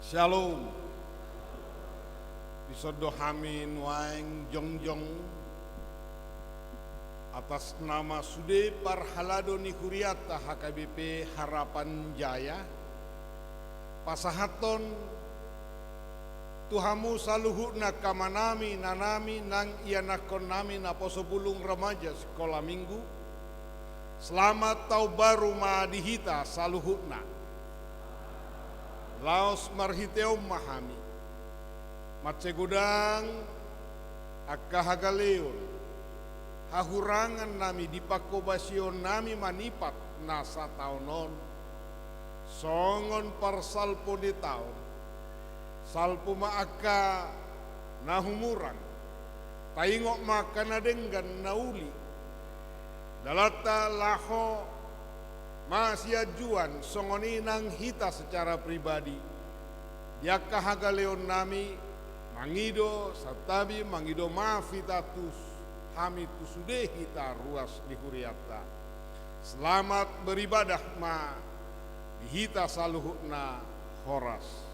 Shalom. Bisodo hamin waeng jongjong atas nama Sude Parhalado Nikuriata HKBP Harapan Jaya pasahaton Tuhamu saluhuna kamanami nanami nang ianakon nami na posobulung remaja sekolah minggu. Selamat tahun baru madihita saluhuna. Laos marhiteom mahami. Matsegudang akahagaleon. Hahurangan nami dipakobasion nami manipat nasa taunon. Songon parsalpo di taon. Salpo maaka nahumurang. Taingok makanadenggan nauli. Dalata laho masiajuan songoninang hita secara pribadi. Dia kahagaleon nami mangido satabi mangido maafitatus hamitu sude hita ruas di Huriata. Selamat beribadah ma dihita saluhuna horas.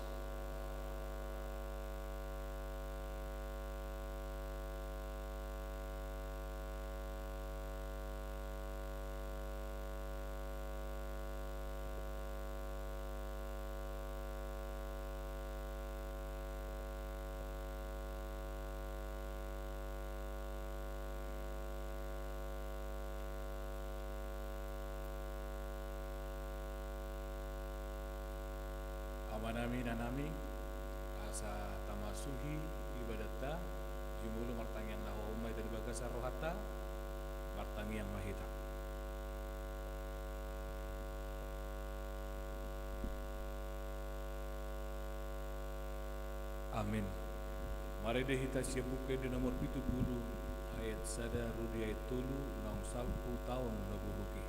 Amanami nanami asa tamasuhi ibadata jumulu martangian naho umay dari bagasa rohata martangian mahita. Amin. Mari deh kita siabuke di nomor 70 ayat sada rudi ayat tulu naung salpu tahun naburuki.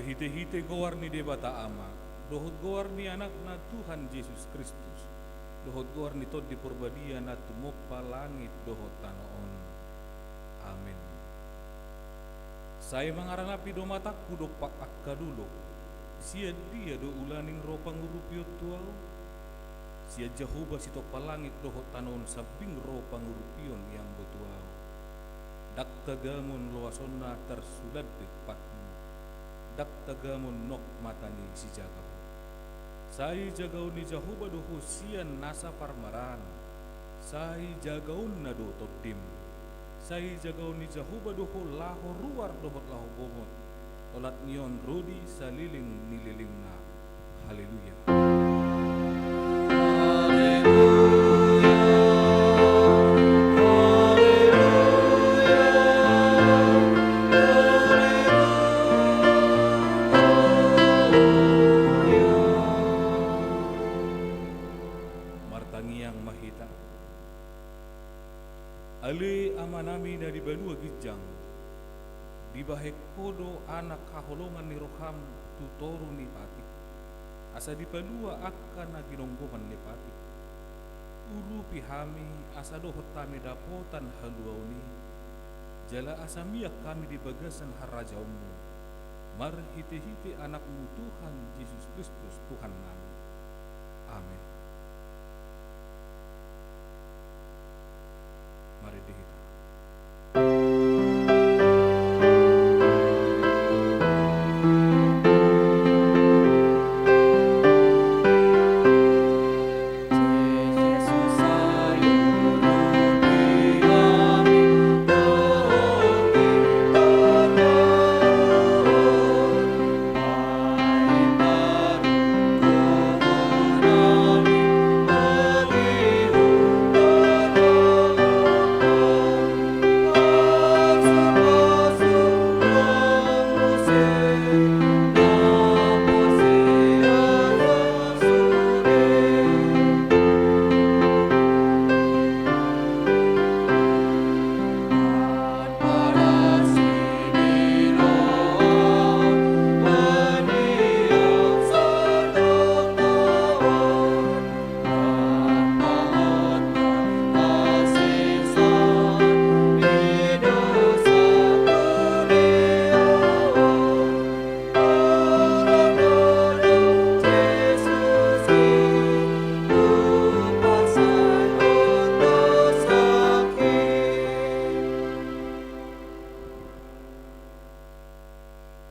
Hite-hite gowar ni debata ama, dohot gowar ni anak na Tuhan Yesus Kristus, dohot gowar ni tod di purbadia na tumokpa langit dohot tanoon. Amin. Saya mangaranapi do mataku do pak akkadulo, sia dia do ulaning ropang urupiot tuau, sia Jehovah sito palangit dohot tanoon sabing ropang urupion yang betuau. Dak tagamun loasonna tersulad patmu. Dak tagamun nok matani si jagaw. Sai jagaw ni Jehovah doho sian nasa parmaran. Sai jagaun na do toddim. Sai jagaw ni Jehovah doho laho ruar dohot laho bongot. Olat niyon rodi saliling nililing na. Haleluya. Ali amanami dari balua gijang di bahek kodo anak kaholongan ni roham tutoru ni pati asa di balua akan naginonggoman ni pati uru pihami asa dohot tami dapotan haluauni, jala asamiak kami di bagasan harajaumu, mar hite-hite anakmu Tuhan Yesus Kristus Tuhan nami. Amin. Mari dihita.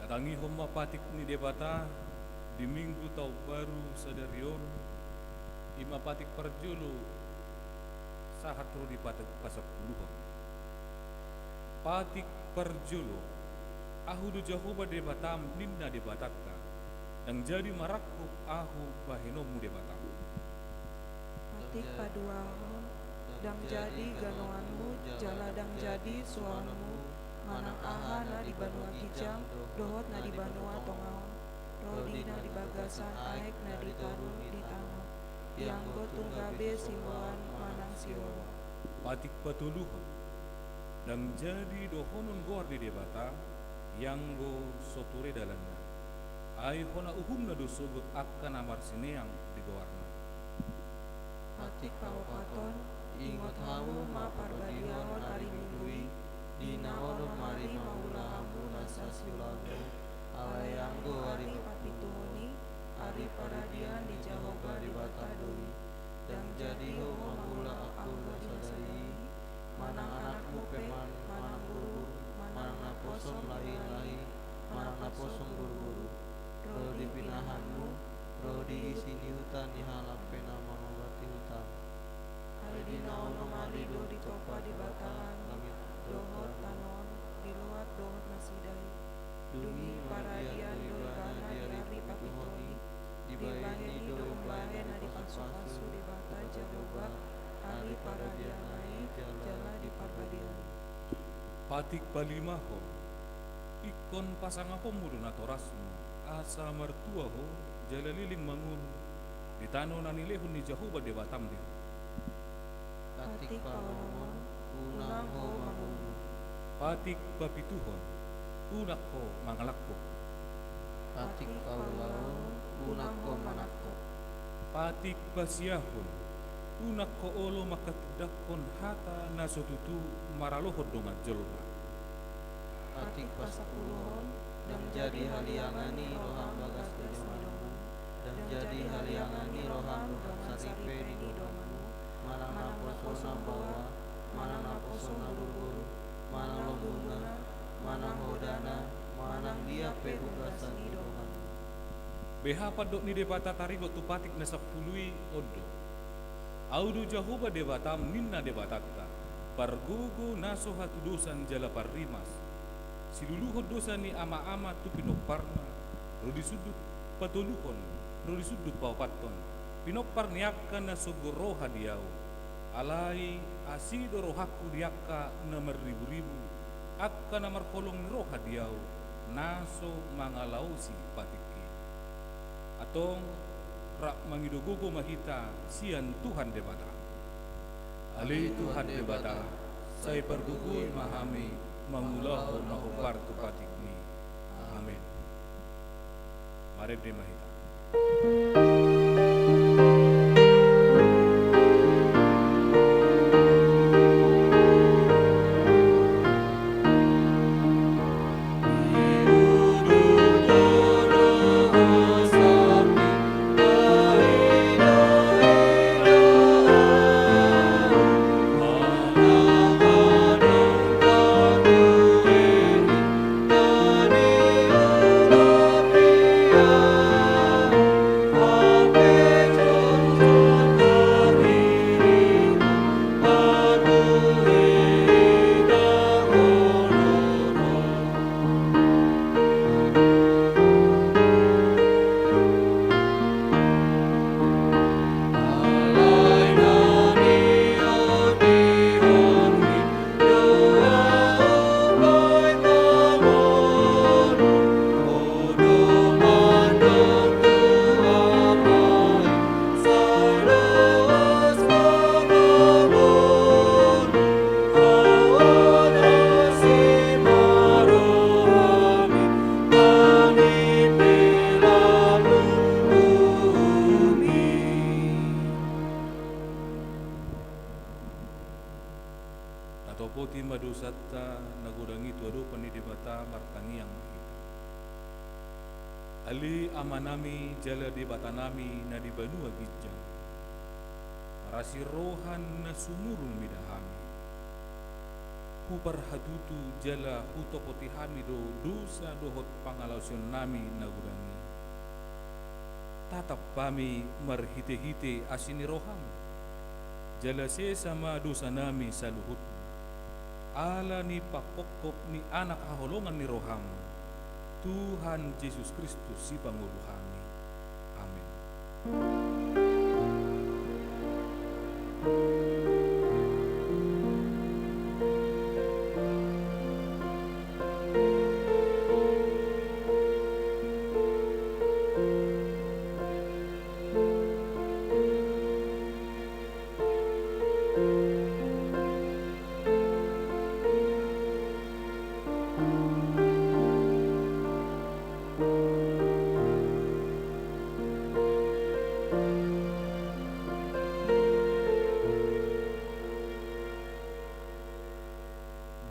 Datangi homa patik ni debata di minggu tau baru sadarion ima patik perjulu sahat di patik pasapuluhan. Patik perjulu ahudu Jahuba debatam ninna debatakta yang jadi marakku ahu bahenomu debatam. Patik paduaho dang jadi ganoanmu jala dang jadi suamu manang aha na di banua kijang dohot na di banua tongaon rodi na di bagasan aek na di tarun di tanah yang go tunggabe simboan manang siwa. Patik patuluhan dan jadi dohonon goar di debata yang go soture dalanna ai hona uhumna do sogut akan amar sineang di goarna. Patik pawapaton ingot hamu ma parbadiaon ari minggui dina ono mari maulahamu nasa siulamu alayanggo ari papituhoni ari paradian di Jahoba di Batadoi dan jadi homo maula aku sadari manang anakmu peman manang guru manang naposom lain-lain manang naposom guru-guru rodi pinahanmu rodi isini hutan nihalap pena mangobati hutan ari dina ono mari do di topa di batalan dohot tanon diluat dohot nasidai dumi paradian doi bana diari papitoni dibaheni do umbahen adi pasu-pasu di bata jadoba ari paradianai jala di parbadian. Patik palimaho ikon pasangaho mudu natorasmu asa mertuaho jala liling mangun di tano nanilehun ni Jahuba debatam dia. Patik pawamon unang ho mangunu Patik papituhon unak ko mangalakko. patik pawalawon unang ho manakko Patik pasiyahon unak ko olo makatidakon hata nasotutu maralohod dongan jolma. patik pasapuluhon dan jadi haliangani roham bagas didoman dan jadi haliangani roham dengan saripe di doman manang naposona bawa manang naposona buru manang lobuna manang hodana manang dia pehugasan di doman. Beha padok ni debata tarigo tu patik na sapului odo. Audu Jahuba debatam ninna debatakta. Pargugu naso hatu dosan jala parrimas. Siluluhod dosa ni ama-ama tu pinoparna. Rodi sudut patuluhon. Rodi sudut pawapaton. Pinopar niakka na sogoro hadiau. Alai asido rohaku diakka na maribu-ribu. Akka na markolong roha diau. Naso mangalausi patiki. Atong rak mangidogogo mahita sian Tuhan debata. Ali Tuhan debata, saya pergugui mahami mangulahu nahubar tu patikni. Amin. Mari mahita. Matopoti madusatta nagudangi tuado panidibata martangiang mahita. Ali amanami jala dibatanami na dibanua gijang. Marasi rohan na sumurun midahami. Huparhadutu jala hutopoti hamido dosa dohot pangalausion nami nagudangi. Tatap kami marhite-hite asini roham. Jala sama dosa nami sa luhut. Ala ni pakokop ni anak haholongan ni roham. Tuhan Yesus Kristus si Pangulo kami. Amin.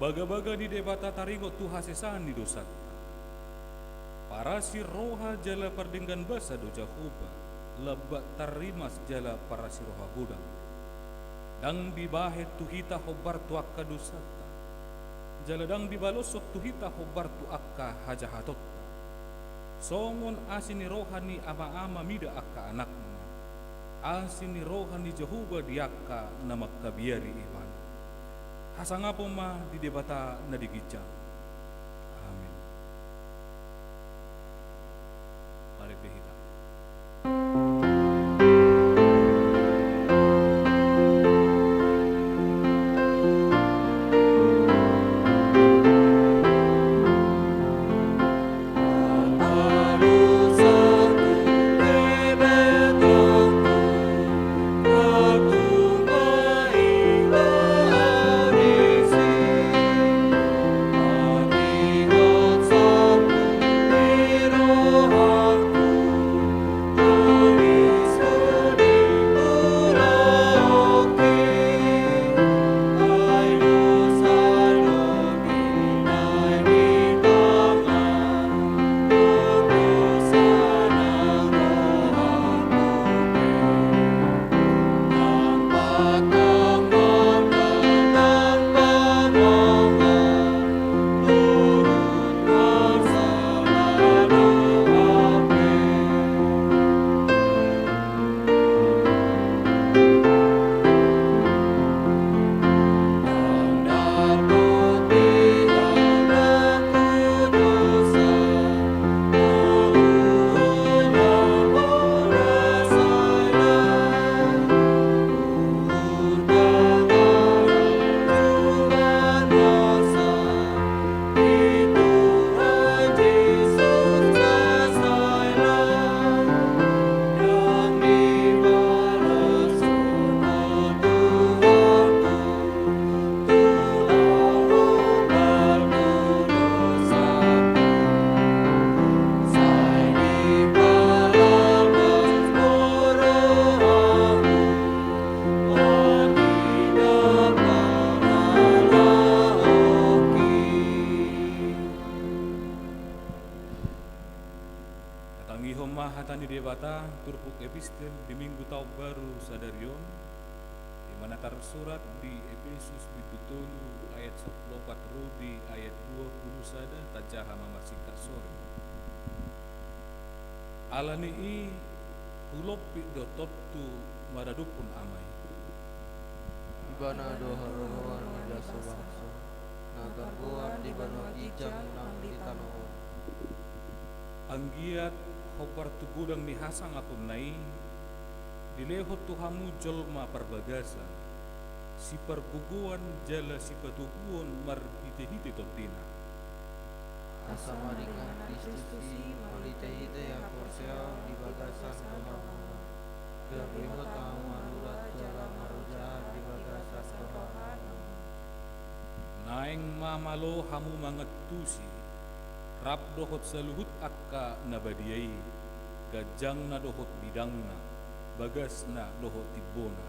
Baga-baga di debata taringo tu hasesan di dosa. Para si roha jala perdinggan basa do Jahuba, lebak tarimas jala para si roha gudang. Dang dibahet tu hita hobar tu akka dosata. Jala dang dibalosok tu hita hobar tu akka hajahatotta. Songon asini rohani ama-ama mida akka anakna. Asini rohani Jahuba diakka na magkabiari iman. Hasangapo ma di debata na digijang. Amin. Mari behita. Hatani debata turpuk epistel di minggu tahun baru sadarion di mana tersurat di Efesus bitutulu ayat 14 rudi ayat 20 sada tajaha mamasingkat sore. Alani i hulopi dotottu madadupun amai. Ibana doha rohan majasa bangsa. Nagar buat di bano ijang nang di tanah. Anggiat hopar tu gudang ni hasang aku nai dilehot tuhamu jolma perbagasan si perguguan jala si patuguan marhite-hite totina Asama dengan Kristusi malite-hite akorseo di bagasan rohana. Biar tamu anurat jala maruja di bagasan rohana. naeng mamalo hamu mangetusi rap dohot saluhut akka nabadiai gajang na dohot bidangna bagas na dohot tibona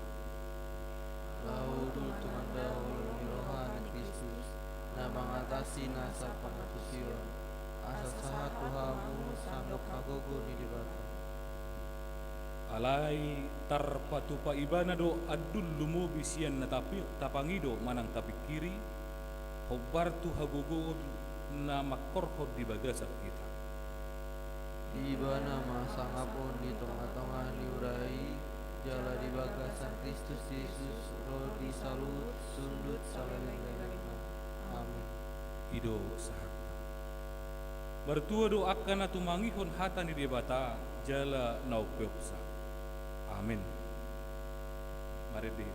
Laudu tumanda ulumi rohani Kristus, na mengatasi nasa pangatusion, asal saha Tuhanmu sanggup hagogo ni dibata. Alai tarpatu pa ibana do adul lumo bisian na tapangido manang tapik kiri, hobar tu hagogo na makorhod di bagasak kita. Iba nama sangapun di tengah-tengah diurai, jala di bagasan Kristus Yesus, roh disalut, sundut salawin-lawin. Amin. Ido sahakta. Bertua doakan na tumangihon hata ni debata jala naupeopsa. Amin. Mari di.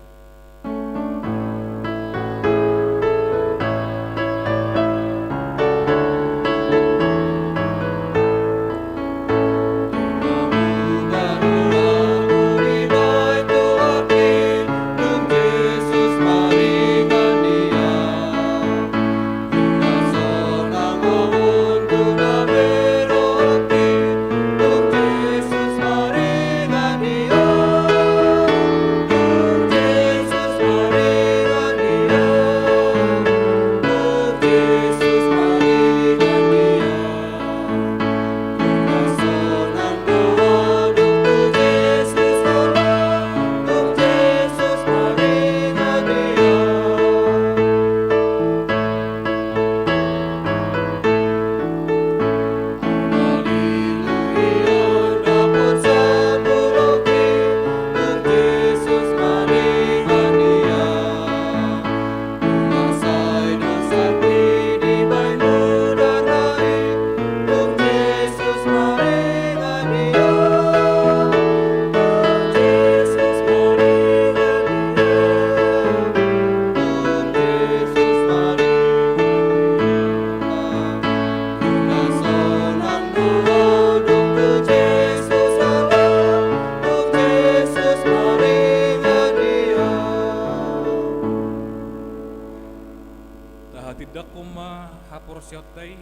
Porsiautai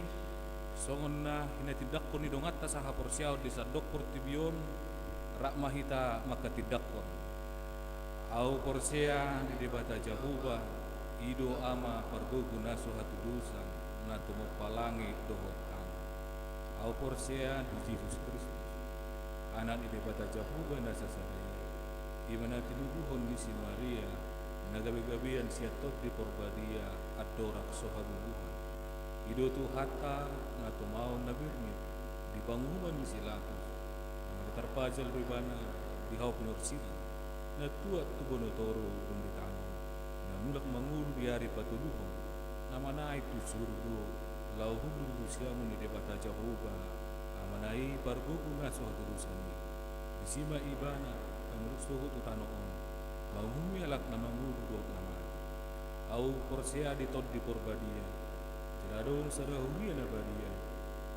songon na hinatidak ko ni dongatta sa haporsiaw di sa doktor tibion rak mahita makatidak ko au porsia di debata jahuba ido ama pargogu naso hatudusan na tumupalangi dohotang au porsia di Yesus Kristus anak di debata jahuba nasa sabai imana tinubuhon ni si Maria nagabi-gabian siatot di porbadia adorak sohabubuhan ido tu hatta na tumao na birni di bangunan ni silatus na tarpajal ribana di hau pinursila na tuat tu bonotoro benditano na mulak mangul di hari patuluhon na manai tu surgo lau hulu siamu ni debata jahuba amanai pargogu naso haturusani disima ibana kamursuhu tu tanoon mahumi alak na mangul dot nama au porsia di tod di porbadia Tiradon sarah huria nabadia,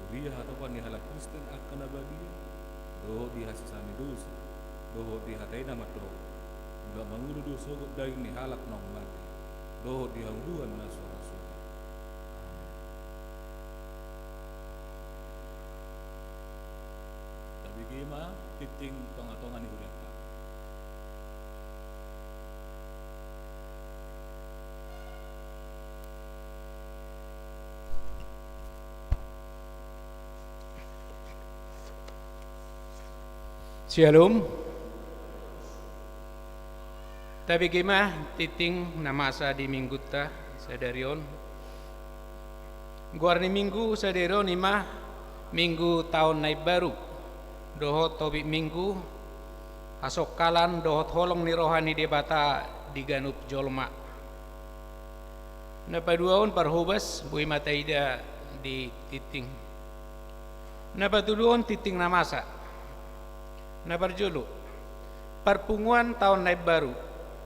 huria hatapan ni halak Kristen akan nabadia, doho di hasisani dosa, doho di hatai nama doho, nggak mangulu dosa dari ni halak nong mati, doho di hangduan na suara suara. Tapi gima titing pengatongan ni huria. Shalom. Tapi gimana titing namasa di minggu ta sadarion. Guarni minggu sadarion imah minggu tahun naik baru. Dohot tobik minggu asok kalan dohot holong ni rohani debata di ganup jolma. Napa duaon parhubas bui mataida di titing. Napa tuduon titing namasa. Nabarjulu perpunguan tahun naib baru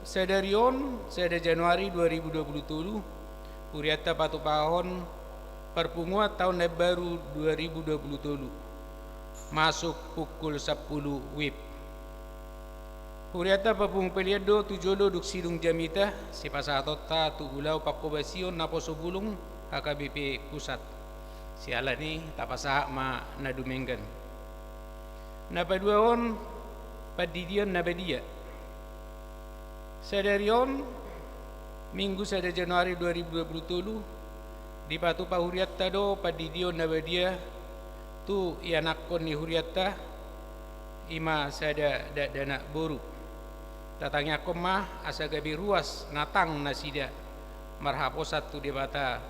sedarion sede Januari 2027 puriata patu pahon perpunguan tahun naib baru 2027 masuk pukul 10 WIB puriata papung peliado tujolo duk sidung jamita si pasatota tu ulau pakobasion naposo bulung HKBP pusat si alani tapasa ma nadumenggan Napaduaon padidion nabadia. Sadarion Minggu 1 Januari 2027 di Batu Pahuriatta do padidio nabadia tu ianakon ni huriatta ima sada dana boru tatangnya komah asa gabi ruas natang nasida marhaposat tu debata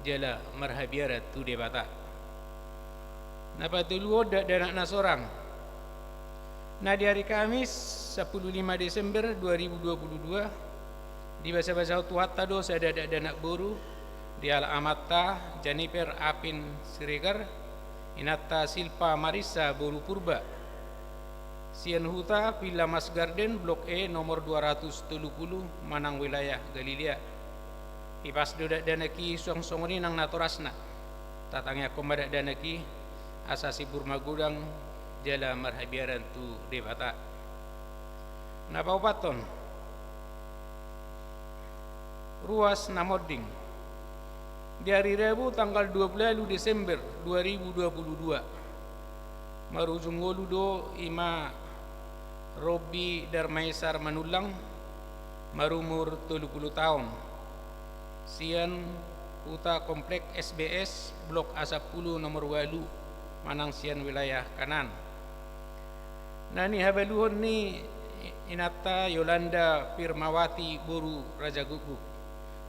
jala marhabiara tu debata napatuluo dana nasorang nah di hari Kamis 15 Desember 2022 di bahasa-bahasa tuhatta do sada dana boru di Al-Amatta Janiper Apin Siregar Inata Silpa Marisa Boru Purba Sian Huta Villa Mas Garden Blok E nomor 270 Manang wilayah Galilea Ipas dodak danaki suang songoni nang natorasna tatangnya komadak danaki asasi Burma Gudang jala marhabiaran tu debata napaupaton ruas namoding di hari Rabu tanggal 20 Desember 2022 marujungolu do ima Robi Darmaisar Manulang marumur 30 tahun sian Huta Komplek SBS Blok A10 nomor 8 Manang sian wilayah kanan nani habaluhon ni Inata Yolanda Firmawati Boru Raja Guguk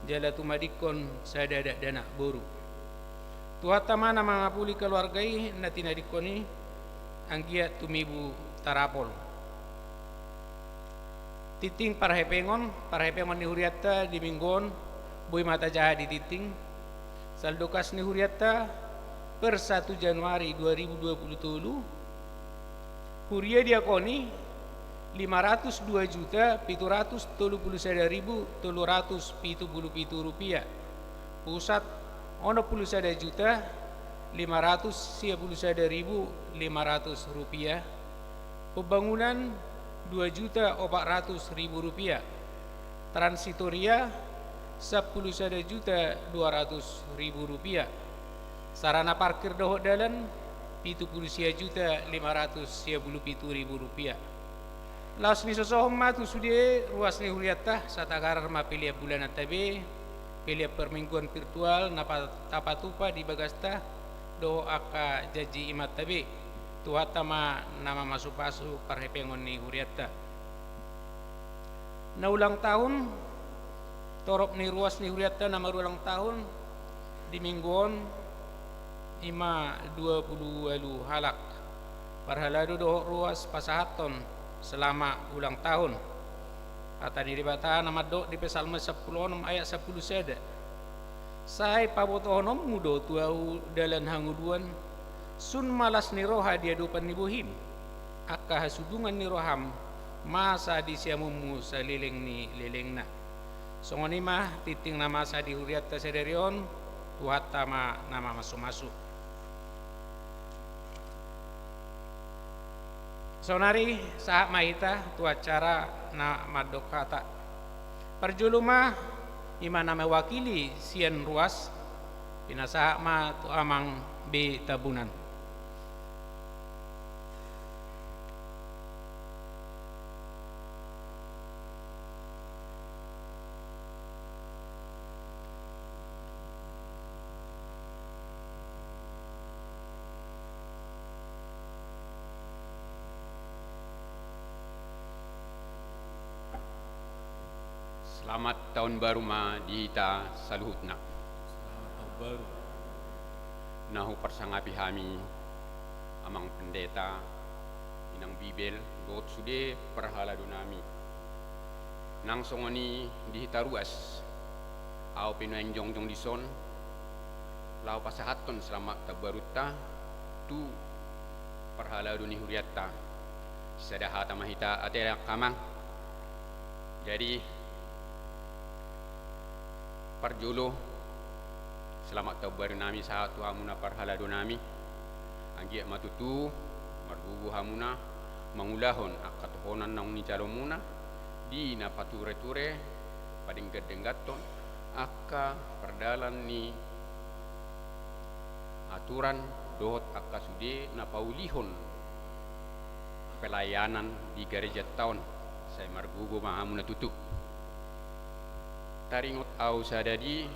jala tumadikon sadada dana boru tuhatama nama mapuli keluargai natina dikoni anggia tumibu tarapol titing parhepengon ni huriatta di minggon boy mata jahat di titing saldokas ni huriatta per 1 Januari 2027 huria diakoni 502.731.377 rupiah pusat ono 51.591.500 rupiah pembangunan 2.400.000 rupiah transitoria 11.200.000 rupiah sarana parkir dohok dalan 70.557.000 rupiah Laos ni sosohong matu sudi ruas ni huriatta satagarar mapilia bulan tabe pilia permingguan virtual napa tapatupa di bagasta do aka jaji imat tabe tuhatama nama masu-pasu parhepengon ni huriatta na ulang tahun torop ni ruas ni huriatta nama ulang tahun di mingguan ima 20 halak parhalado do ruas pasahaton selama ulang tahun kata diri bata nama dok di Psalm 10 ayat 10 sada sai pabotohonom mudo tuau dalan hanguduan sun malas ni roha dia dupan ni buhim akka hasudungan ni roham masa di siamumu salileng ni lelengna songoni mah titing nama sa di huriatta sederion tuhatta ma nama masuk-masuk sonari saat mahita tu acara na madokata perjuluma imana mewakili sian ruas pina saat ma tu amang be tabunan Selamat tahun baru ma dihita saluhutna. Selamat tahun baru. Nahu persangapi hami amang pendeta inang bibel dot sude perhala dunami. Nang songoni dihita ruas. Au pinueng jongjong dison. Lau pasahaton selamat tabarutta tu perhala duni huriatta. Sadahata mahita atera kamang. Jadi parjolo selamat tahun baru nami satu hamuna parhalado nami anggia matutu margugu hamuna mangulahon akatohonan nang ni calomuna di napature-ture padinggat-denggaton akka perdalan ni aturan dohot akka sude napaulihon pelayanan di gereja tahun saya margugu mahamuna tutu taringot au sadadi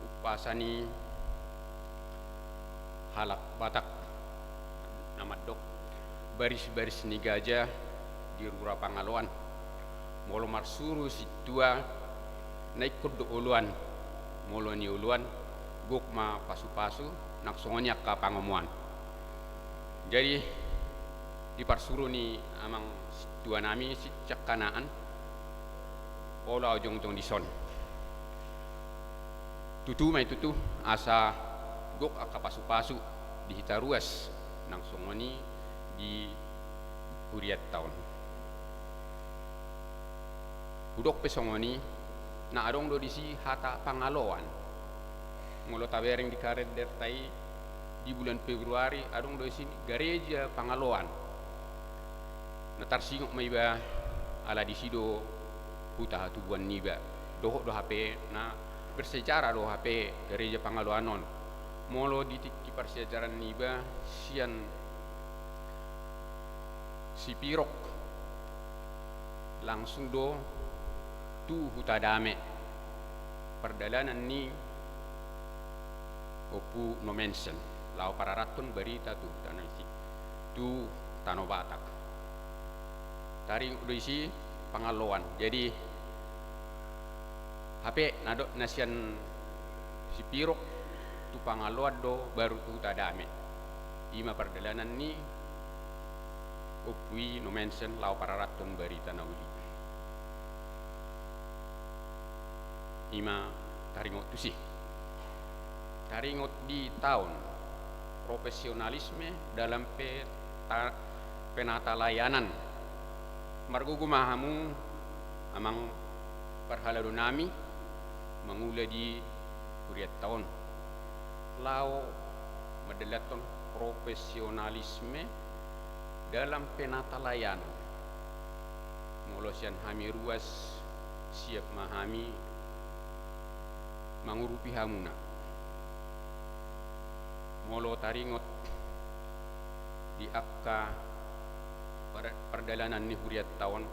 upasani halak Batak namadok baris-baris ni gajah di rura Pangaloan molo marsuru situa naikut do uluan molo ni uluan gukma pasu-pasu naksongonya ka pangomuan. Jadi di parsuru ni amang situa nami si cakanaan ola ojong-ojong dison tutu mai tutu asa gok aka pasu-pasu di hitaruas nang songoni di huriat tahun udok pesongoni na adong do disi hata Pangaloan ngolo tabereng di karet dertai di bulan Februari adong do sini gereja Pangaloan na tarsingok mai ba ala disido huta hatubuan niba dohok do HP na bersejarah do HP gereja Pangaloan non molo di persejarah niba sian si pirok langsung do tu huta dame perdalanan ni opu no mention lao pararatun berita tu tanah isi tu Tano Batak taring udah isi Pangaloan. Jadi HP nado nasian si pirok tu Pangaloan do baru tu tadame ima perdalanan ni opui no mention lao pararatun berita na uli ima taringot tu sih taringot di tahun profesionalisme dalam penata layanan margugu mahamu amang parhalado nami mangula di kuriat tahun lao madalaton profesionalisme dalam penata layanan molosian hami ruas siap mahami mangurupi hamuna molo taringot di akka perjalanan ni huriat tahun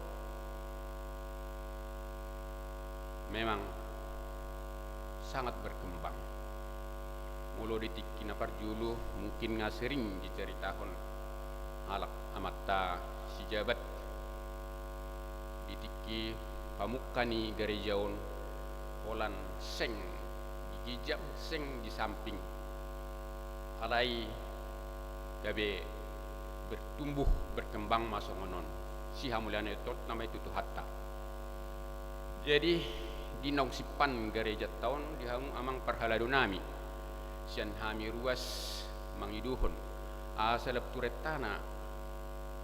memang sangat berkembang mulu ditiki na parjulu mungkin nga sering diceritakan alak amatta si jabat ditiki pamukani garejaon holan seng digijam seng di samping alai gabe bertumbuh berkembang masongonon si hamulian itu nama itu hatta. Jadi di nong sipan gereja tahun di hamung amang parhalado nami sian hami ruas mangiduhon asalap turetana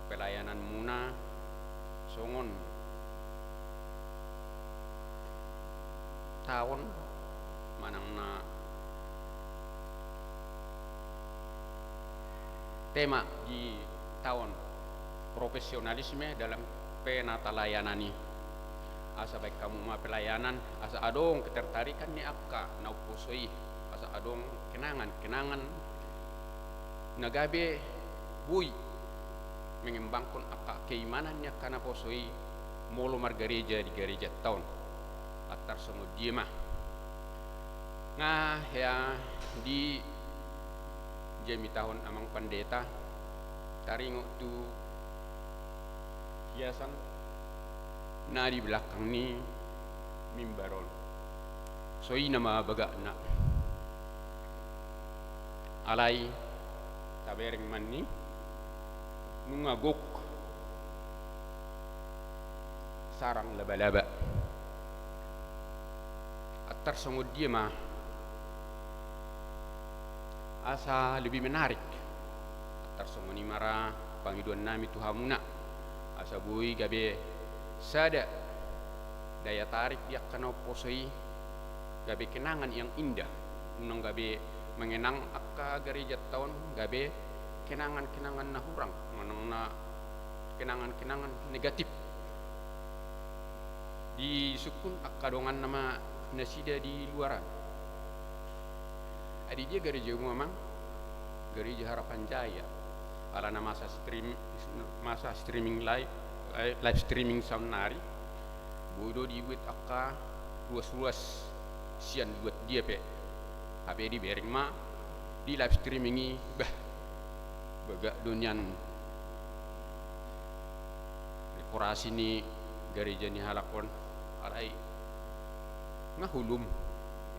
pelayanan muna songon tahun manang na tema di tahun profesionalisme dalam penata layanan ini asa baik kamu ma pelayanan asa adong ketertarikan ni akka na upusoi asa adong kenangan nagabe bui mengembangkan akka keimanannya kana posoi molo margereja di gereja tahun atar semua dia mah ngah ya di jami tahun amang pendeta taringok tu hiasan na di belakang ni mimbaron soi nama baga na alai tabereng man ni nungagok sarang laba-laba atar sangod dia mah asa lebih menarik tarsongoni mara pangiduan nami tuhamuna asa bui gabe sada daya tarik dia kana posoi gabe kenangan yang indah nang gabe mengenang akka gereja tahun gabe kenangan-kenangan na hurang manang na kenangan-kenangan negatif di sukun akka dongan nama nasida di luaran adi dia gereja umum gereja Harapan Jaya ala nama masa streaming live streaming samnari bodo dibuat akka ruas-ruas sian buat dia pe HP di bering ma di live streamingi bah baga dunian dekorasi ni gereja ni halakon alai ngahulum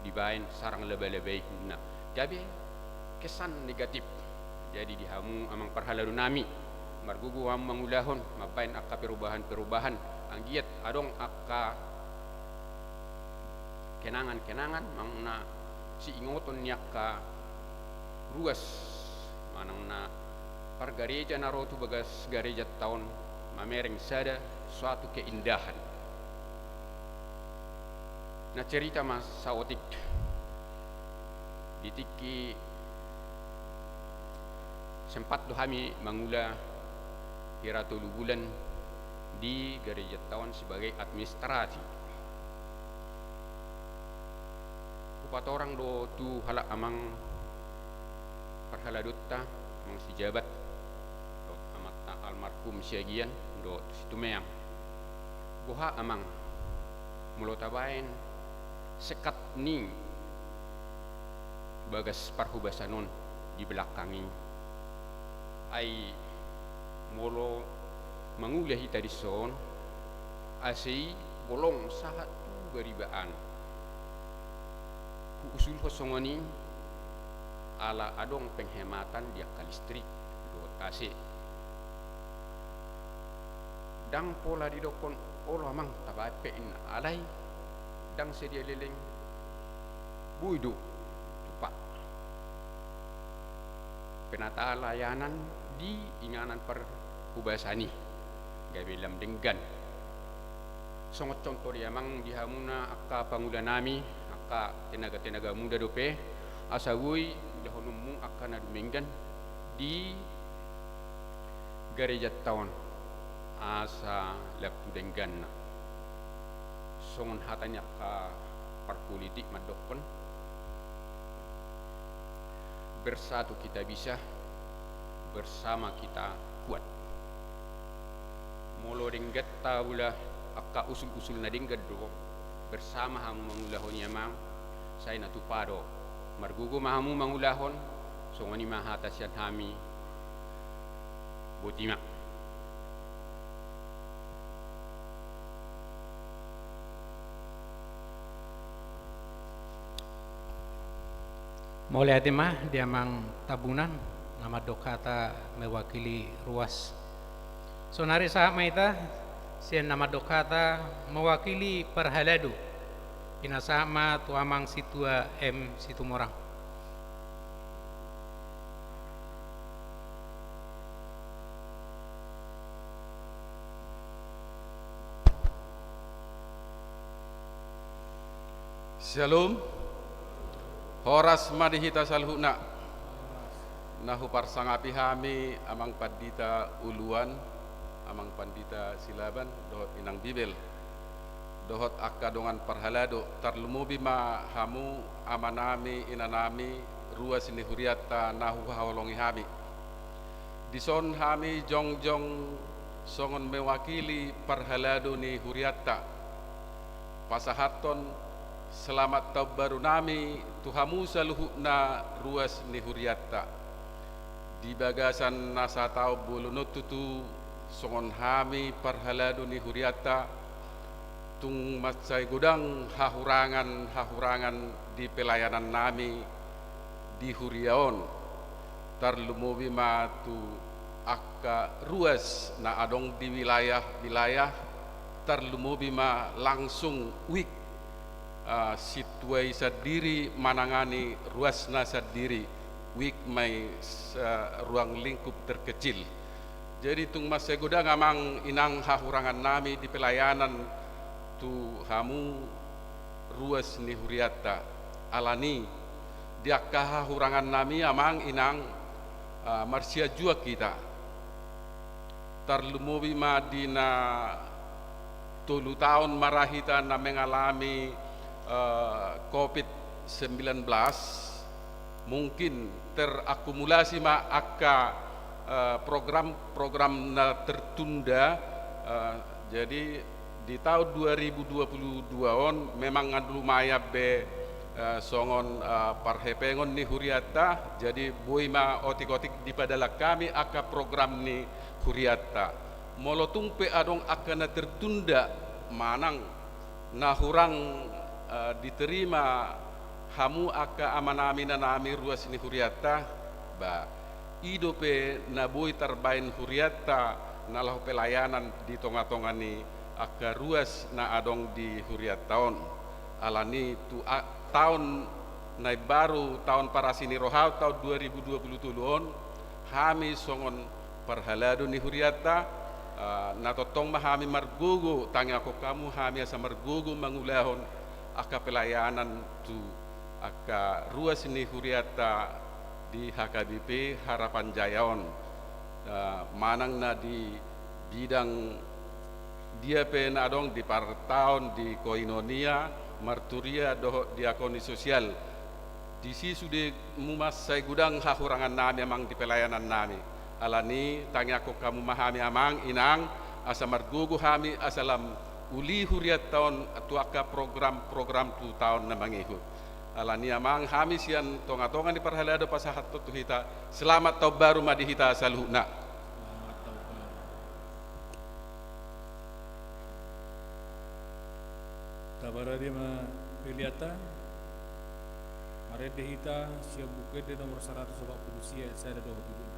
dibain sarang lebay-lebay na jadi kesan negatif jadi dihamu amang parhaladu nami margugu am mangulahon mapain akka perubahan-perubahan anggiat adong akka kenangan-kenangan mangna si ingoton nyaka ruas manangna par gereja narotu bagas gereja tahun mamereng sada suatu keindahan. Nah cerita mas saotik ditiki sempat kami mengula kira 3 bulan di gereja tahun sebagai administrasi. Upat orang do tu halak amang parhaladutta mang si jabat do amat almarhum siagian do situ meang boha amang mulo tabain sekat ning bagas parhubasanon di belakangi ai molo mangulahi tadi son asei bolong sahat tu beribaan usul kosongoni ala adong penghematan dia kalistrik dot AC dang pola di dokon olo amang tabai pein alai dang sedia leleng buidu tupak penata layanan di inganan perhubasani gawe lam denggan songot contoh dia amang dihamuna akka pangulan nami tenaga-tenaga muda dope asawui dahonummu akan adumenggan di gereja tahun asa laptu denggan songon hatanya ka parpolitik madokon bersatu kita bisa bersama kita kuat molo denggat taula akka usul-usul na denggat do bersama hamu mangulahon yamang saya natupado margugo mahamu mangulahon songoni mahatasyan hami butima mulai atima dia mang tabunan nama dokata mewakili ruas sonari sahab maita sian nama dokata mewakili perhaladu inasama tuamang situa M Situmorang. Shalom. Horas madihita salhuna nahu parsangapi hami amang padita uluan amang pandita silaban dohot inang bibel dohot akka dongan parhalado tarlumubi ma hamu amanami inanami ruas ini huriata nahu hawalongi hami dison hami jongjong songon mewakili parhalado ni huriata pasahaton selamat tahun baru nami tuhamu saluhuna ruas ni huriata di bagasan nasa tau bulunut tutu songon hami parhaladu ni huriata tung masai gudang hahurangan di pelayanan nami di huriaon tarlumubi matu akka ruas na adong di wilayah tarlumubi ma langsung wik situai sadiri manangani ruas na sadiri wik mai ruang lingkup terkecil. Jadi tung masa gudang amang inang hahurangan nami di pelayanan tu hamu ruas ni huriata alani diakka hahurangan nami amang inang marsia jua kita tarlumubi madina 3 tahun marahita na mengalami COVID-19 mungkin terakumulasi ma akka program na tertunda jadi di tahun 2022 on memang ngadu maya be songon parhepengon ni huriata, jadi boima otik-otik di padala kami aka program ni huriata molotungpe adong akan tertunda manang na hurang diterima hamu aka amanami na nami ruas ni huriata ba idope na boy tarbain huriata nalah pelayanan di tonga-tonga ni aka ruas na adong di huriataon alani tu tahun nai baru tahun parasini rohau tahun 2020 on hami songon parhalado ni huriata na totong mahami margugu tangi ako kamu hami asa margugu mangulahon aka pelayanan tu aka ruas ni huriata di HKBP Harapan Jayaon manang na di bidang dia pe na adong di partaon di koinonia marturia doh diakoni sosial di si sudah mumas saya gudang hahurangan nami amang di pelayanan nami alani tangi aku kamu mahami amang inang asa margugu hami asalam uli huriat tahun atuaka program tu tahun na mangihu alani amang hami sian tonga-tonga di parhalado pasahat tu hita selamat tahun baru madihita saluhna. Tabarari ma Piliata Marede hita siap buku de nomor 140 saya ada 27.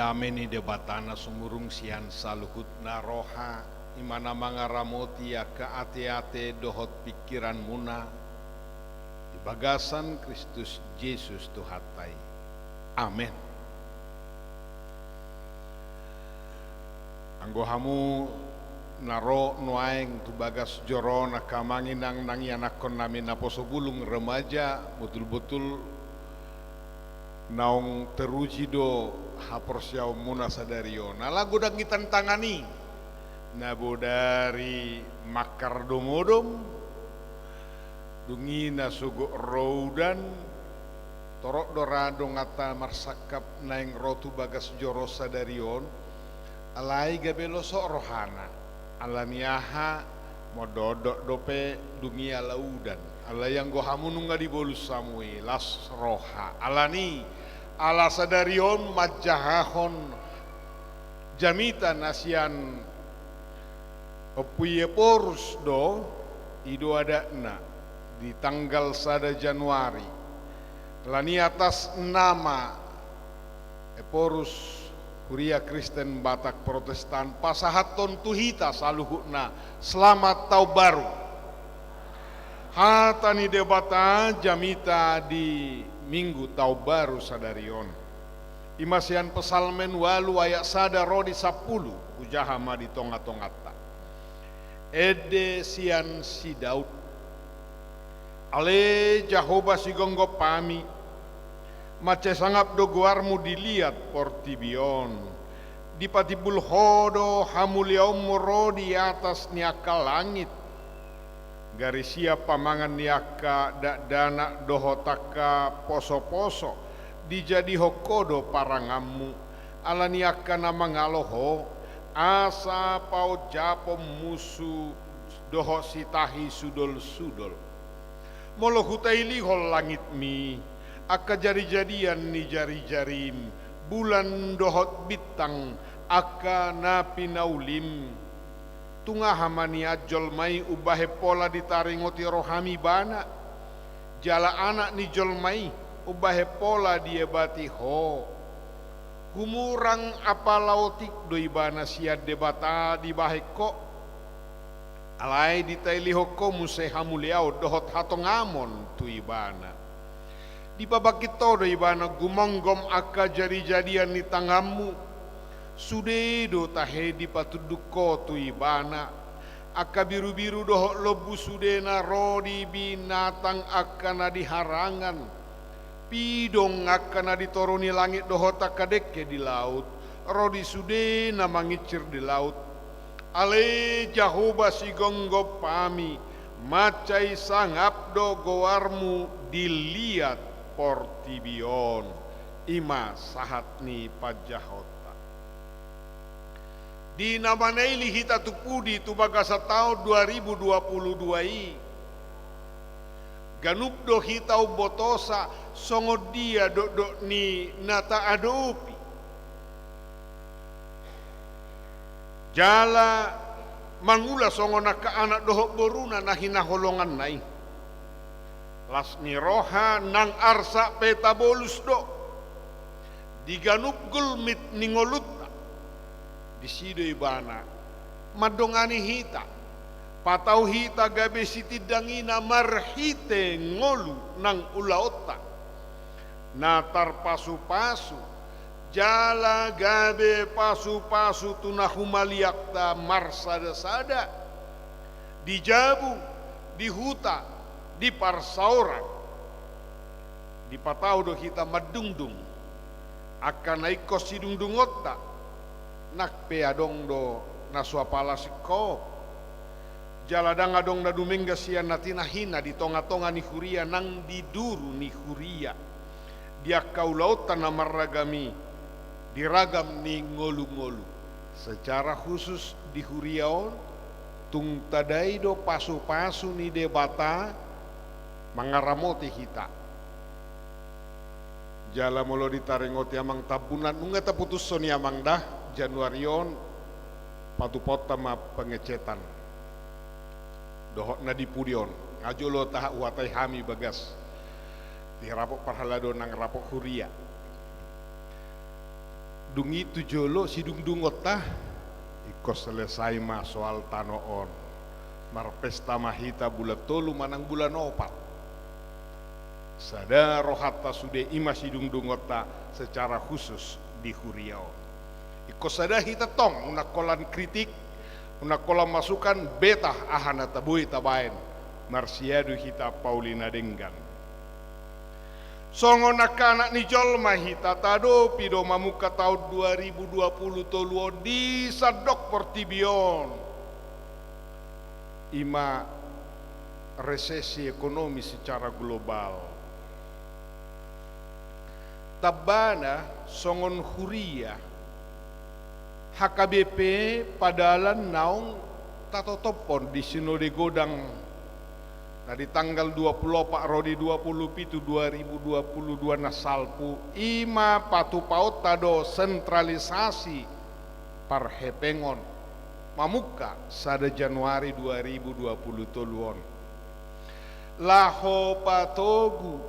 dame ni debatana sumurung sian saluhut naroha imana mangaramoti ya ke ate-ate dohot pikiran muna di bagasan Kristus Yesus Tuhatai. Amin. Anggohamu naro nuaeng tu bagas joro nakamangin nang yanakon namin na posobulung remaja betul-betul naong teruji do haporsiaw muna sadario na lagu dang itantangani nabo dari makar domodom dungi na sugo roudan torok dorado ngata marsakap naeng rotu bagas joro sadarion alai gabelo so rohana alaniaha mododok dope dungi alaudan ala yang gohamunung nga dibolus samui las roha alani ala sadarion majahahon jamitan asian opuye porus do ido adakna di tanggal 1 Januari lani atas nama eporus Huria Kristen Batak Protestan pasahaton tuhita saluhukna selamat tahun baru hatani debata jamita di minggu tahun baru sadarion imasian pesalmen walu ayat sada rodi 10 ujahama di tonga-tongata ede sian si Daud ale Jahoba si gonggo pami mace sangap do guarmu dilihat portibion di patibul hodo hamuliau moro di atas niaka langit garisia pamangan niaka dak dana dohotaka poso-poso dijadi hokodo parangamu ala niaka nama ngaloho asa pau japo musu doho sitahi sudol-sudol molo hutai lihol langit mi aka jari-jarian ni jari-jarim bulan dohot bitang aka napi naulim tunga hamani ajol mai ubahe pola ditaringoti rohami bana jala anak ni jol mai ubahe pola dia bati ho humurang apa lautik doi bana siad debata di bahe ko alai ditaili hoko muse hamuliau dohot hatongamon tu ibana di babakit todo ibana gumonggom aka jari-jadian ni tangamu sudedo tahe di patuduko tu ibana aka biru-biru dohok lobu sudena rodi binatang akana diharangan pidong akana ditoroni langit dohot akadeke di laut rodi sudena mangicir di laut ale Jahoba si gonggo pami macai sangap do goarmu dilihat portibion ima sahatni pajahota di namaneli hita tupudi tu bagasa tahun 2022 i ganup do hitau botosa songo dia do ni nata adopi jala mangula songo naka anak dohok boruna nahina holongan nai las ni roha nang arsa peta bolus do diganup gulmit ningolutta di sido ibana madongani hita patau hita gabe sitidangina marhite ngolu nang ulaota natar pasu-pasu jala gabe pasu-pasu tunahumaliakta marsada-sada di jabu di huta di parsauran di patau do kita madungdung akan naiko sidungdungota nak peadong do naswapala siko jaladang adong na dumingga siya natina hina di tonga-tonga ni huria nang diduru ni huria dia kaulautan na maragami diragam ni ngolu-ngolu secara khusus di huriaon tung tadai do pasu-pasu ni debata mangaramoti hita jala molo ditaringoti amang tabunan nunga taputus soni amang dah Januarion patupota ma pengecetan dohok na dipudion ngajulo taha uatai hami bagas di rapok parhalado nang rapok huria Dungi tu jolo si dung tah iko selesai ma soal tanoon marpesta mahita bulan tolu manang bulan opat sada rohata sude ima si dung secara khusus di Huriau iko sada hita tong una kolan kritik una kolan masukan betah ahana tabui tabaen marsiadu hita Paulina Denggan songo nakana ni jolma hita tado pido mamuka tahun 2020 toluo di sadok Portibion ima resesi ekonomi secara global tabana songon huria HKBP padalan naung tatotopon di Sinode Godang. Nah di tanggal 24 Rodi 27 2022 nasalpu ima patu paut tado sentralisasi parhepengon mamuka sada Januari 2020 toluon laho patogu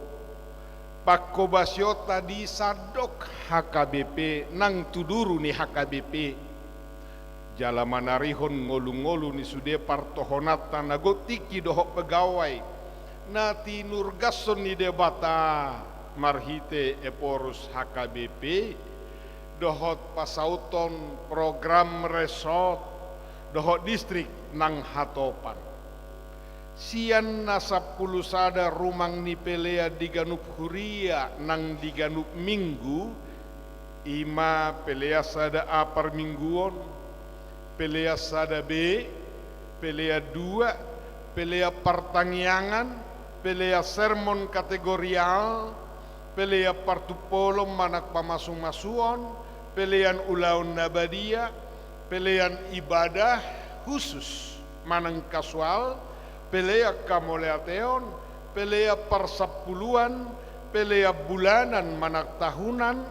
pakko basyo tadi sadok HKBP nang tuduru ni HKBP jala manarihon ngolu-ngolu ni sude partohonata nagotiki dohok pegawai nati nurgason ni debata marhite eporus HKBP dohot pasauton program resort dohot distrik nang hatopan sian nasapulu sada rumang ni pelea di Ganup Huria nang di Ganup Minggu ima pelea sada A per mingguon pelea sada B, pelea 2, pelea pertangyangan, pelea sermon kategorial, pelea partupolo manak pamasung-masuon, pelean ulaun nabadia, pelean ibadah khusus manang kasual, pelea kamoleateon, pelea persapuluan, pelea bulanan manak tahunan,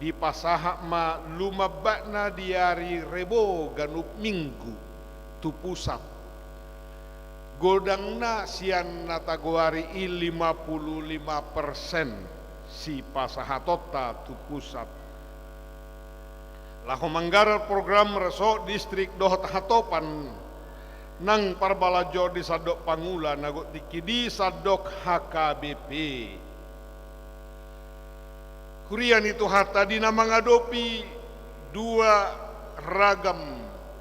di pasaha ma lumabakna di hari rebo Ganup Minggu tu pusat godangna sian nataguari 55% si pasaha tota tu pusat lahu manggaral program resort distrik dohot hatopan nang parbalajo di sadok pangula nagot di sadok HKBP Kurian itu harta dina mengadopi dua ragam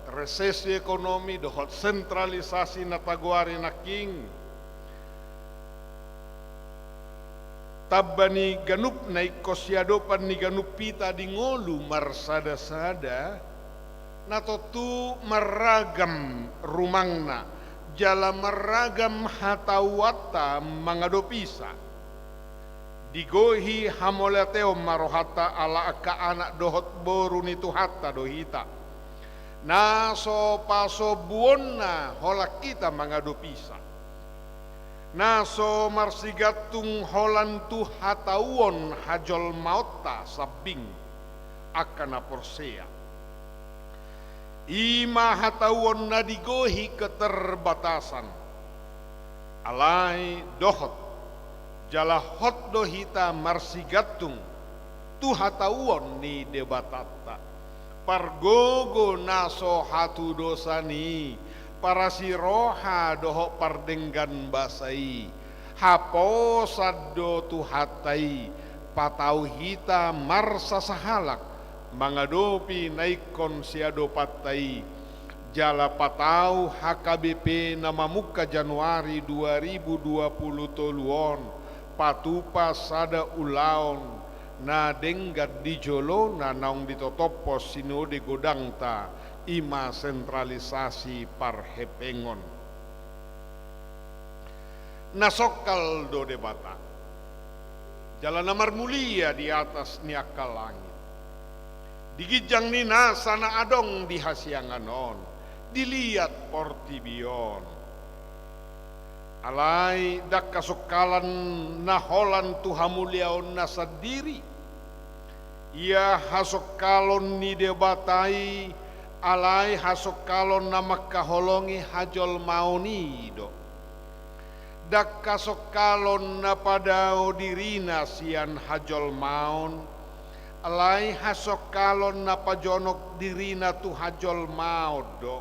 resesi ekonomi dohot sentralisasi nataguari naking tabani Ganup naik kosiadopan ni Ganup pita di ngolu marsada-sada natotu meragam rumangna jala meragam hatawata mengadopisa digohi hamolateo marohata ala ka anak dohot borun itu hatta dohita naso paso buonna hola kita mangadopisa naso marsigatung holantu hatauon hajol mauta sabing akana porsea ima hatauon nadigohi keterbatasan alai dohot jala hot dohita marsigatung tu hatauon ni debatata pargogo naso hatu dosani para siroha doho pardenggan basai hapo saddo tu hatai patau hita marsa sahalak mangadopi naikon siado patai jala patau HKBP nama muka Januari 2020 toluon patupa sada ulaon na denggat di jolo na naung ditotopo Sinode Godangta ima sentralisasi parhepengon nasokal do debata jalan amar mulia di atas niakal langit digijang nina sana adong di hasianganon dilihat Portibion alai dak kasukalan naholan tu hamuliaon nasadiri ia hasokalon ni debatai alai hasokalon nama kaholongi hajol maunido dak kasokalon na padao dirina sian hajol maun alai hasok kalon na pajonok dirina tu hajol maudo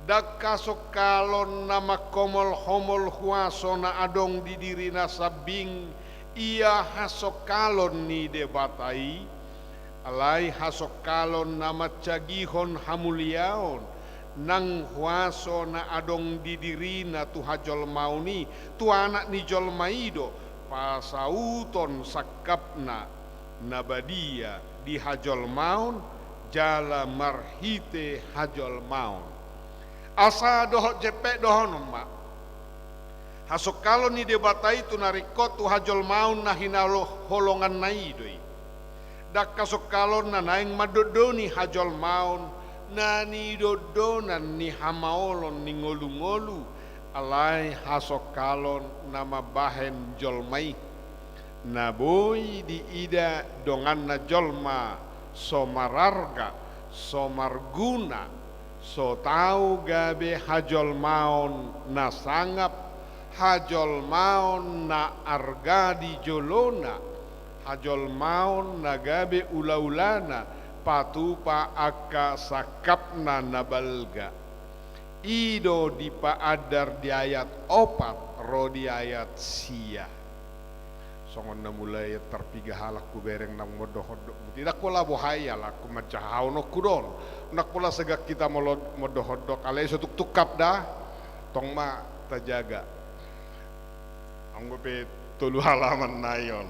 dak kasok kalon na makomol homol huaso na adong di dirina sabing ia hasok kalon ni debatai alai hasok kalon na macagihon hamuliaon nang huaso na adong di dirina tu hajol mauni tu anak ni jol maido pasauton sakapna nabadia di hajol maun jala marhite hajol maun asa dohot jepek dohon mak hasok kalon ni debatai tu narikot tu hajol maun na hinalo holongan naidoi dak kasok kalon na naing madodoni hajol maun na ni dodonan ni hamaolon ni ngolu-ngolu alai hasok kalon nama bahen jolmai na boy di ida dongan na jolma somararga somarguna so tau gabe hajol maon na sangap hajol maon na arga di jolona hajol maon na gabe ula-ulana patupa akka sakapna nabalga ido di paadar di ayat 4 ro di ayat sia songon na mulai terpiga halak ku bereng nang modohodok tidak kola bohaya lah ku macahau no kudon nak pola segak kita modohodok alai sotuk tukap dah tong ma tajaga anggope tolu halaman nayon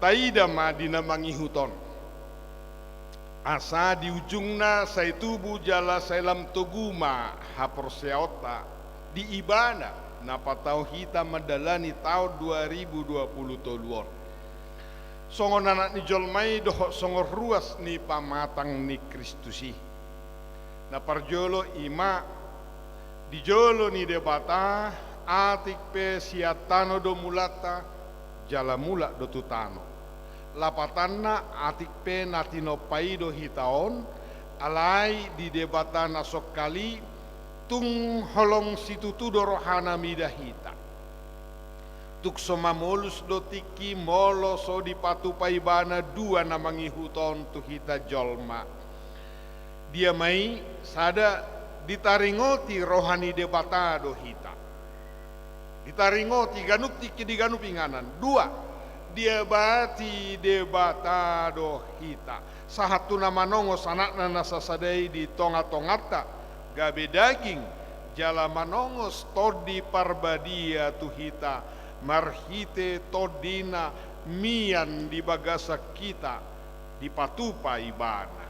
taida madina mangihuton asa di ujungna saya tubuh jala selam toguma haporseota di ibana napatau hita madalani tahun 2020 toluon songon anak ni jolmai dohok songor ruas ni pamatang ni Kristusi na parjolo ima di jolo ni debata atik pe siatano do mulata jala mula do tutano lapatanna atik pe natino paido hitaon alai di debata nasok kali tung holong situtu do rohana midahita tuk somamolus do tiki molo so di patu paibana dua namangi huton tu hita jolma dia mai sada ditaringoti rohani debata do hita ditaringoti ganuk tiki di ganup inganan dua dia bati debata do hita sahatu nama nongos anakna nasasadai di tonga-tongata gabe daging jala manongos todi parbadia tuhita marhite todina mian di bagasa kita di patupa ibana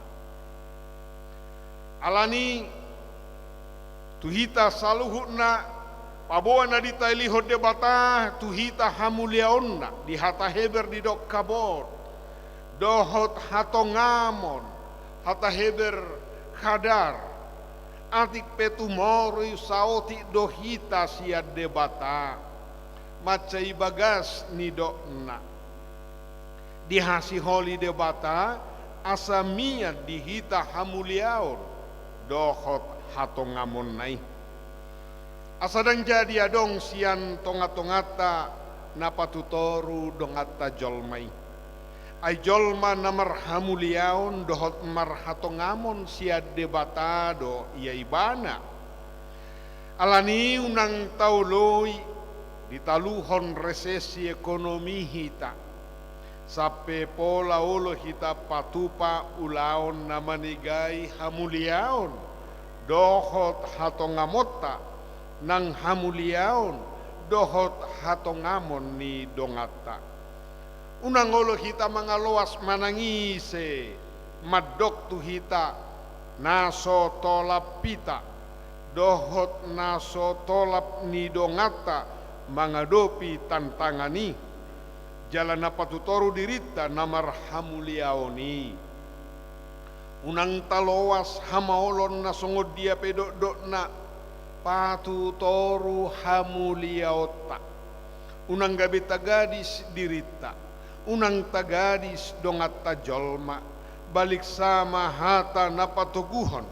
alani tuhita saluhuna paboana di tailiho debata tuhita hamuliaonna di hata heber di dok kabot dohot hatongamon hata heber khadar atik petumori saoti dohita sia debata macai bagas ni dokna di hasi holi debata asamia dihita hamuliaon dohot hatongamon nai asadang jadi adong sian tonga-tongata napatutoru dongata jolmai ay jolma namar hamuliaon dohot marhatongamon sia debatado ia ibana alani unang tauloi ditaluhon resesi ekonomi hita sape pola ulo hita patupa ulaon namanigai hamuliaon dohot hatongamota nang hamuliaon dohot hatongamon ni dongata unang olo hita mangaloas manangise madok tu hita naso tolap pita dohot naso tolap ni dongata mangadopi tantangani jalan patutoru dirita namar hamuliaoni unang taloas hamaolon nasongod dia pedok na patutoru hamuliaota unang gabi tagadis dirita unang tagadis dongat tajolma balik sama hata napatoguhon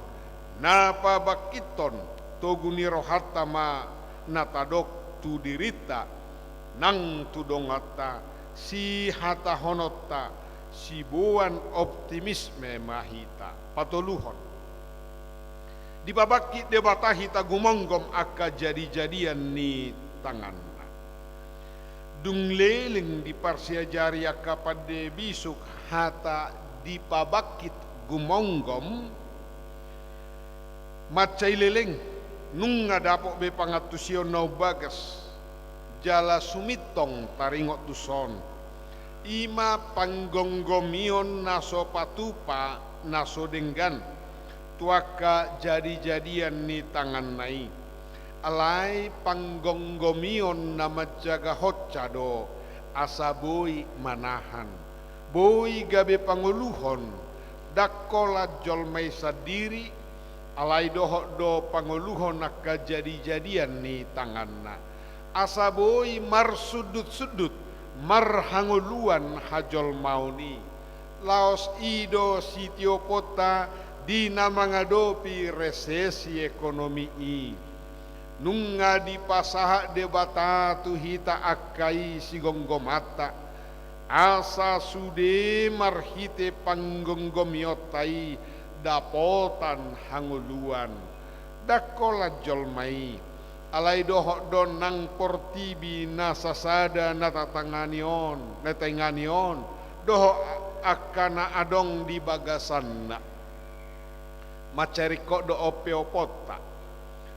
napabakiton toguni rohata ma natadok tu dirita nang tu dongata si hata honota si buan optimisme mahita patoluhon di babaki debata hita gumonggom aka jadi-jadian ni tanganna dung leling di parsiajari aka pade bisuk hata di pabakit gumonggom macai leleng nung ngadapok be pangatusyon nau bagas jala sumitong taringot tuson ima panggonggomion naso patupa naso denggan tuaka jadi-jadian ni tangan nai alai panggonggomion nama jaga hotcado asa boy manahan boy gabe panguluhon dakola jolmai sadiri alai dohok do panguluhon naka jadi-jadian ni tanganna asa boy mar sudut-sudut mar hanguluan hajol mauni laos ido sitiopota dina mangadopi resesi ekonomi i nunga di pasaha debata tu hita akai sigonggomata asa sude marhite panggongomiotai dapotan hanguluan dakola jolmai alai dohok don nang portibi nasasada natatanganion netenganion dohok akana adong di bagasanna macariko do opeopota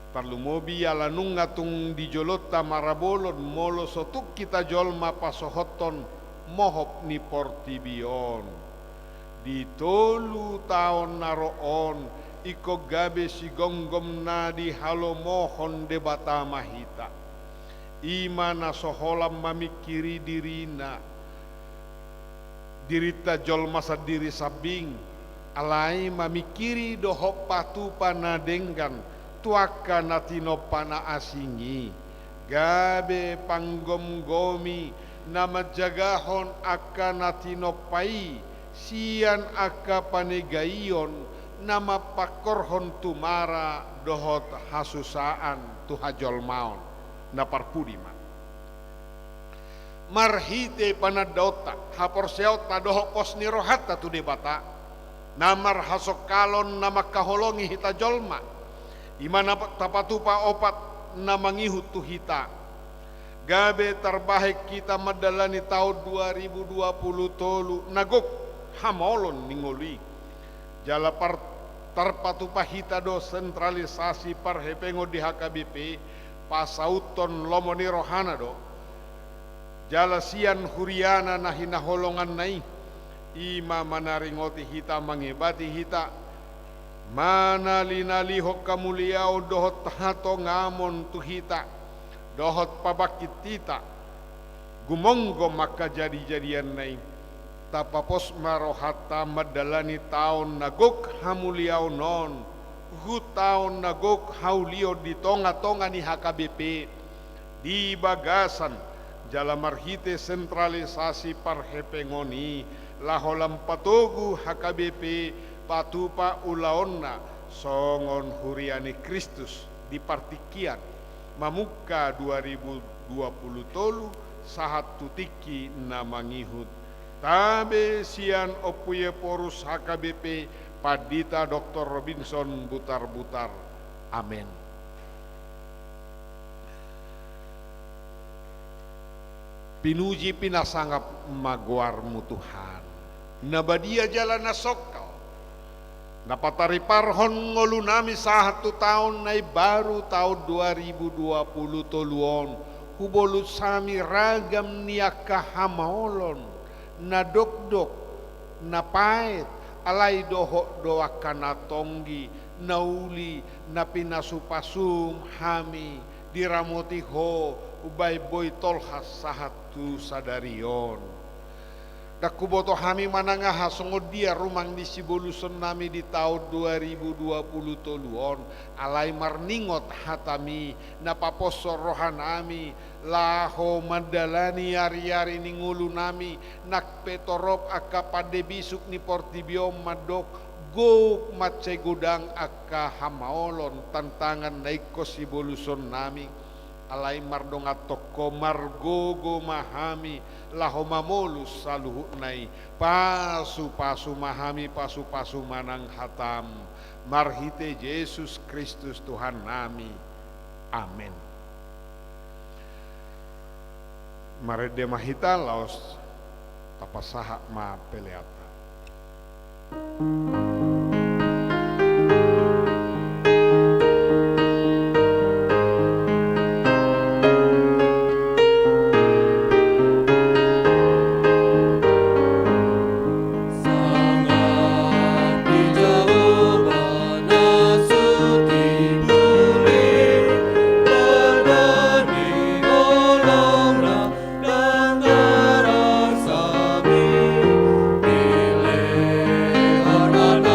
perlu mobi ala nungatung di jolota marabolon molo sotuk kita jolma pasohoton mohop ni portibion di tolu taon naroon iko gabe si gonggom na di halo mohon debata mahita imana soholam mamikiri dirina dirita jolma sadiri sabing alai mamikiri dohok patu panadenggan tuaka natino pana asingi gabe panggom-gomi nama jagahon aka natino pai sian aka panegayon nama pakorhon tumara dohot hasusaan tuhajol maon naparpudima marhite panadota haporseota dohok posni rohata tu debata namar hasokalon nama kaholongi hita jolma imana tapatupa opat nama ngihut tu hita gabe terbahek kita madalani tahun 2020 tolu nagok hamolon ningoli jala terpatupa hita do sentralisasi parhepengo di HKBP pasauton lomoni rohana do jala sian huriana nahina holongan nai ima manaringoti hita mangibati hita mana linalihok kamuliau dohot hato ngamon tu hita dohot pabakit tita gumonggo maka jadi-jadian nai tapapos marohata madalani taon nagok hamuliau non hu taon nagok haulio di tonga-tonga ni HKBP di bagasan jalamarhite sentralisasi parhepengoni laholam patogu HKBP patupa ulaonna songon huriani Kristus di partikian mamuka 2020 tolu sahat tutiki namangihut tabe sian opuye porus HKBP padita Dr. Robinson butar-butar amin. Pinuji pinasanggap maguarmu Tuhan nabadia jalan nasokal napatari parhon ngolu nami satu tahun nai baru tahun 2020 toluon hubolut sami ragam niaka hamaolon nadok-dok napait alai dohok doakana tonggi nauli napinasupasum hami diramoti ho ubay boy tolhas sahatu sadarion dakuboto hami mananga hasongod dia rumang di Siboluson nami di tahun 2020 toluon alai marningot hatami napaposor rohan nami laho madalani ari-ari ningulu nami nakpetorop aka pade bisuk ni portibiom madok gok matse gudang aka hamaolon tantangan naiko Siboluson nami alai mardonga toko margogo mahami lahomamolus saluhu nai pasu mahami pasu manang hatam marhite Yesus Kristus Tuhan nami, amin. Marede mahita laos tapasaha ma peleata. Arana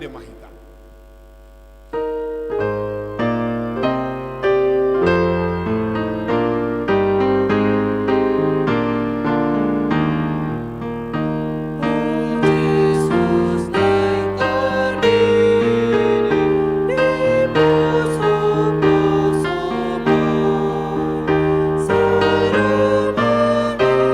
de mahita. Yesus naik berdiri di musuh-musuhmu, seru mengiringi ut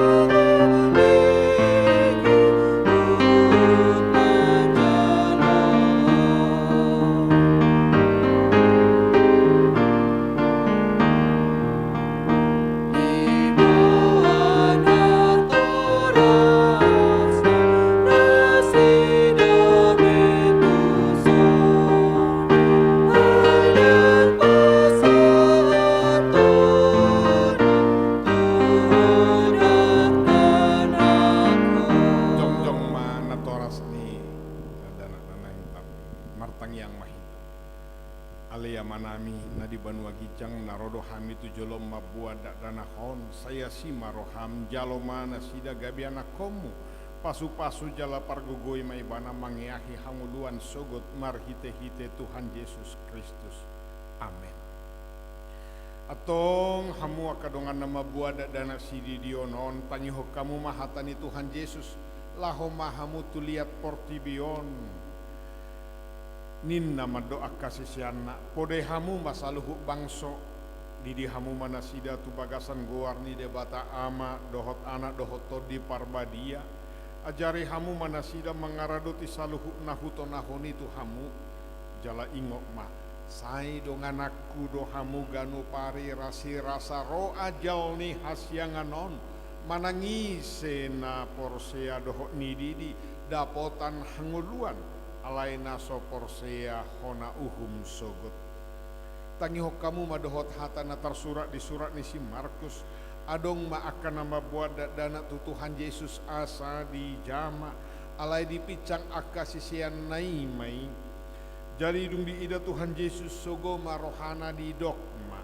Jongjong ma natoras ni dana hitam martang yang mahita. Alia manami na di banua gijang narodo hami tu jolom mabuat dana hon saya si maroham jalo mana sida gabiana komu pasu-pasu jala pargogoi maibana mangiahi hanguluan sogot marhite-hite Tuhan Yesus Kristus. Amin. Atong hamu akadongan nama buat dana sidi dionon tanyiho kamu mahatani Tuhan Yesus laho mahamu tuliat portibion ninna madoa kasisiana pode hamu masaluhu bangso didi hamu manasida tu bagasan goarni debata ama dohot anak dohot todi parbadia ajari hamu manasida mengaradoti saluhu nahuto nahoni tu hamu jala ingok ma sai dongan aku do hamu ganu pari rasi rasa ro ajal ni hasyanganon manangise na porsea dohot nididi dapotan hanguluan alaina so porsea hona uhum sogot tangiho kamu madohot hatana tersurat di surat ni si Markus adong ma akan nama buat dana tu Tuhan Yesus asa di jama alai dipicang akasisian naimai jadi dung di ida Tuhan Yesus sogo marohana di dogma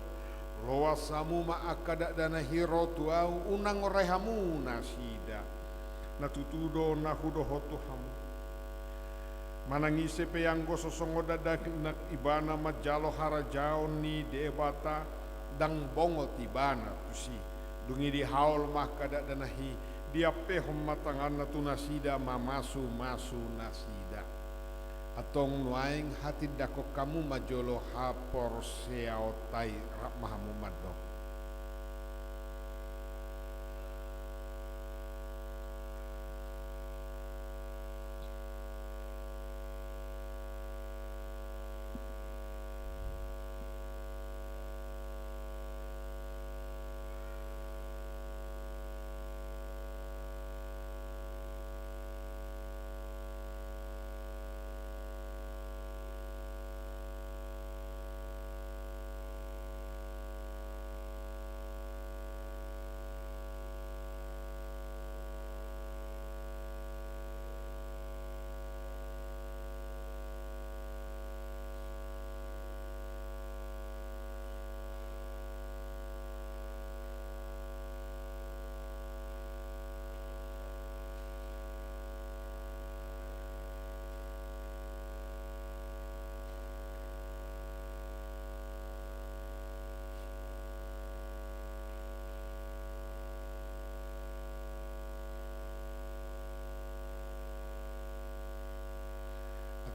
loasamu ma akada dana hiro tuau unang orehamu nasida natutudo nahudohotu hamu manangise peyanggo sosongo dadak nak ibana majalo harajaon ni debata dang bongo tibana tusi dungi di haul mah kada danahi dia pehom matangan tu nasida mamasu masu nasida atong nuaing hati dako kamu majolo hapor seautai mahamu madok.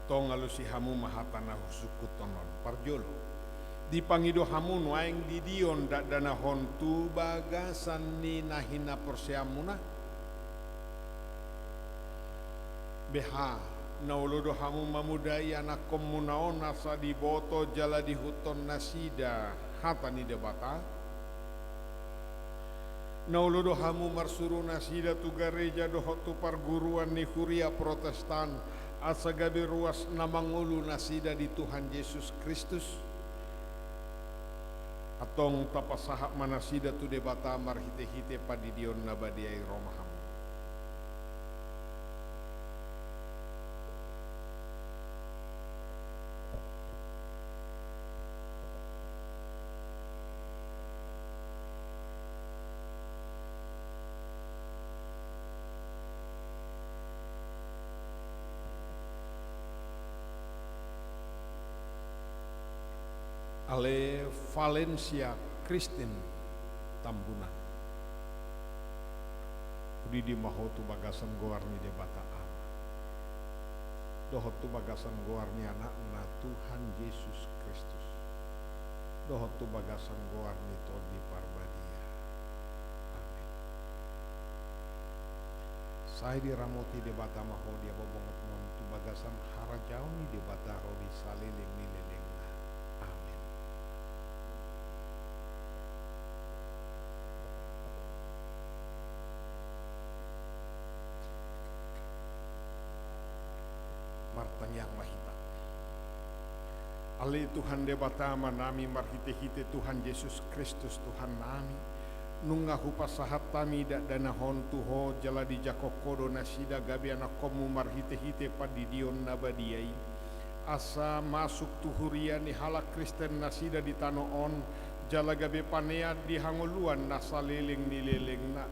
Tong alusi hamu mahatana husuku tonon parjolo dipangido hamu nuaing didion dak dana hontu bagasan ni nahina porseamuna beha nauludo hamu mamudai anak komunaon nasa di boto jala di huton nasida hata ni debata nauludo hamu marsuru nasida tu gereja dohotu parguruan ni huria protestan asa gabi ruas namangulu nasida di Tuhan Yesus Kristus atong tapasahak manasida tu debata marhite-hite padidion nabadiai romaham. Ale Valencia Kristen Tambunan Udi di mahotu bagasan goarni de bata ama dohotu bagasan goarni anakna Tuhan Yesus Kristus dohotu bagasan goarni todi parbadia. Amin. Saya diramoti de bata maho dia bobongot mon tu bagasan harajauni de bata rodi saliling nilelengna. Amin. Martanyang mahita. Ali Tuhan de batama nami marhite-hite Tuhan Yesus Kristus Tuhan nami. Nunga hupa sahat tami dak dana hon tuho jala di jakokodo nasida gabi anak komu marhite-hite padidion nabadiai. Asa masuk tuhurian ni halak Kristen nasida di tanoon jala gabe panea di hangoluan nasaliling nilelengna.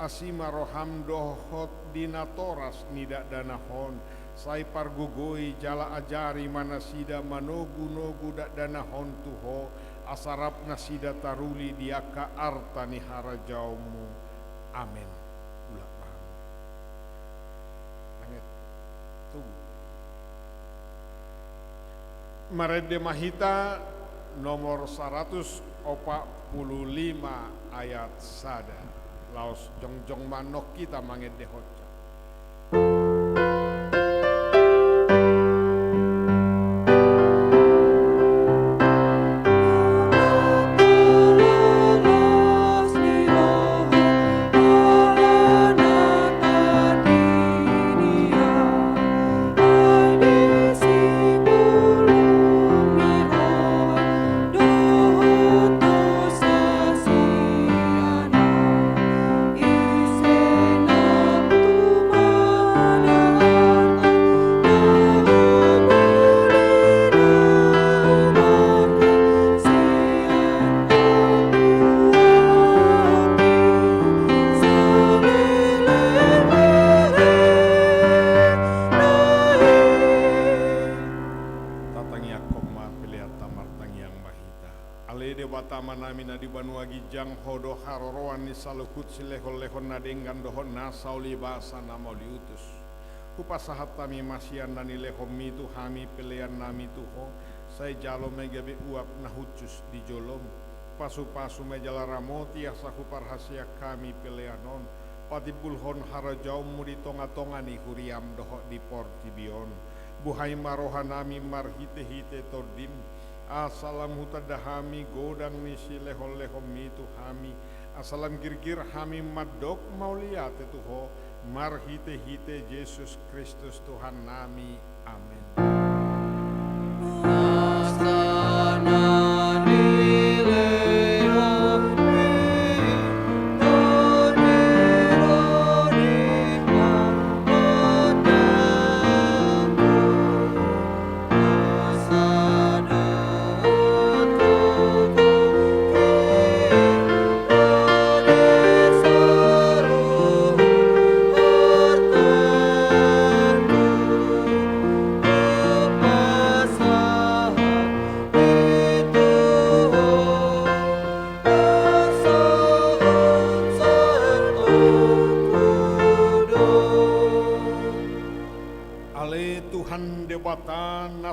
Asima roham dohot dinatoras nidak dana hon. Sai pargugoi jala ajari manasida manogu-nogu dak dana hon tuho asarap nasida taruli diaka arta ni harajaumu. Amin. Ulah paham. Langit. Tunggu. Marede Mahita nomor 145 ayat sada. Laos jongjong manok kita manged dehoca. Hodo haroroan ni salukut silehol-lehon nadenggan dohon nasauli bahasa nama liutus. Kupasahat tami masian nani lehom mitu hami pelean nami tuho. Saya jalo megabe uap nahucus di jolom. Pasu-pasu mejala ramoti asa kuparhasia kami peleanon. Patibulhon harajaumu di tonga-tongani huriam doho di portibion. Buhai maroha nami marhite-hite tordim. Asalam hutadahami godang nisi lehon-lehon mitu hami. Asalam girgir hami madok mauliate tuho. Marhite-hite Yesus Kristus Tuhan nami. Amin.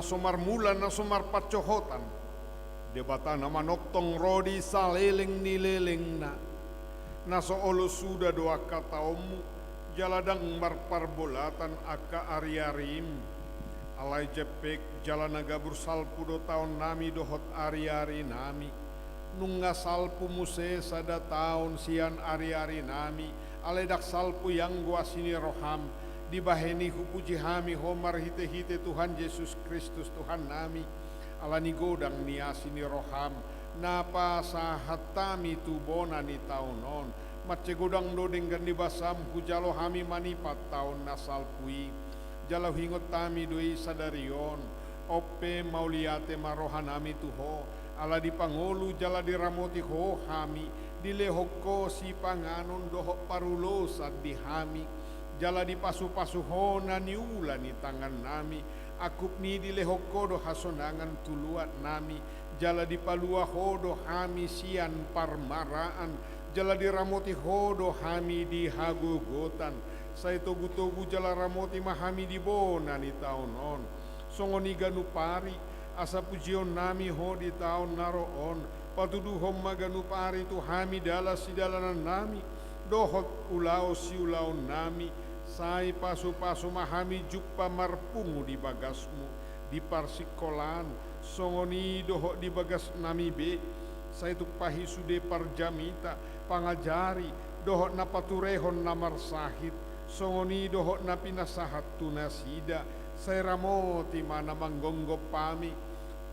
Nasomar mulan nasomar pacohotan debata nama noktong rodi saleleng nileleng naso olo sudah doa kata omu jaladang marparbolatan aka ariarim alai jepek jalanaga bursalpu do tahun nami dohot ariari nami nungga salpu muse sada tahun sian ariari nami alai dak salpu yang gua sini roham dibaheni hupuji hami homar hite-hite Tuhan Yesus Kristus Tuhan nami alani godang niasini roham napa sahatami tubona ni taunon matce godang dodenggan di basam hujalo hami manipat tahun nasal pui jalau hingot tami doi sadarion ope mauliate marohan nami tuho ala di pangolu jala di ramoti ho hami di lehoko si panganon doho parulo sad di hami jala di pasu-pasu hona niula ni tangan nami akup ni di lehokodo hasonangan tuluat nami jala di palua hodo hami sian parmaraan, jala di ramoti hodo hami di hagogotan, sai togu-togu jala ramoti mahami di bona ni taon on, songoni ganu pari, asa pujion nami ho di taon naroon, patuduhom maganu pari tu hami dalas si dalanan nami, dohot ulao si ulaon nami, sai pasu-pasu mahami jukpa marpungu di bagasmu, di parsikolan, songoni doho di bagas nami be, saya tu pahi sude parjamita, pangajari, doho na paturehon namar sahid, songoni doho na pinasahat tunasida, saya ramoti mana manggonggo pami,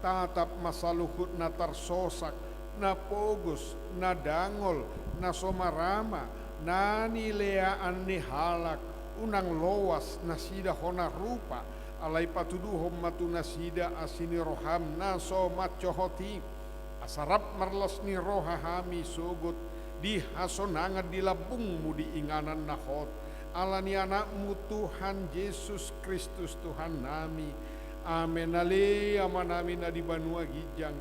tatap masaluhut na tarsosak, na pogus, na dangol, na somarama, na nileaan ni halak, unang lowas na sida hona rupa, alai patuduhom matuna sida asini roham na so macohoti, asarap marlas ni roha hami sogot, di hasonangan di labungmu di inganan nahot, ala ni anakmu Tuhan Yesus Kristus Tuhan nami, amen ale amanami na di banua gijang,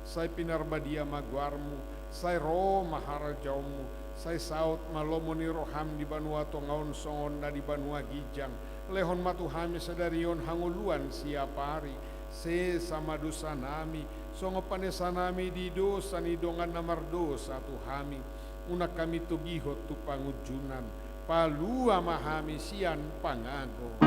say pinarbadia magwarmu, say ro maharajaumu, say saut malomo ni roham di banua tongaon songon na di banua gijang, lehon matuhami sadarion hanguluan siapari, se sama dosa nami, songo panesa nami di dosa ni dongan namar dosa tuhami, unak kami tugihot tu pangujunan, palua mahami sian pangago.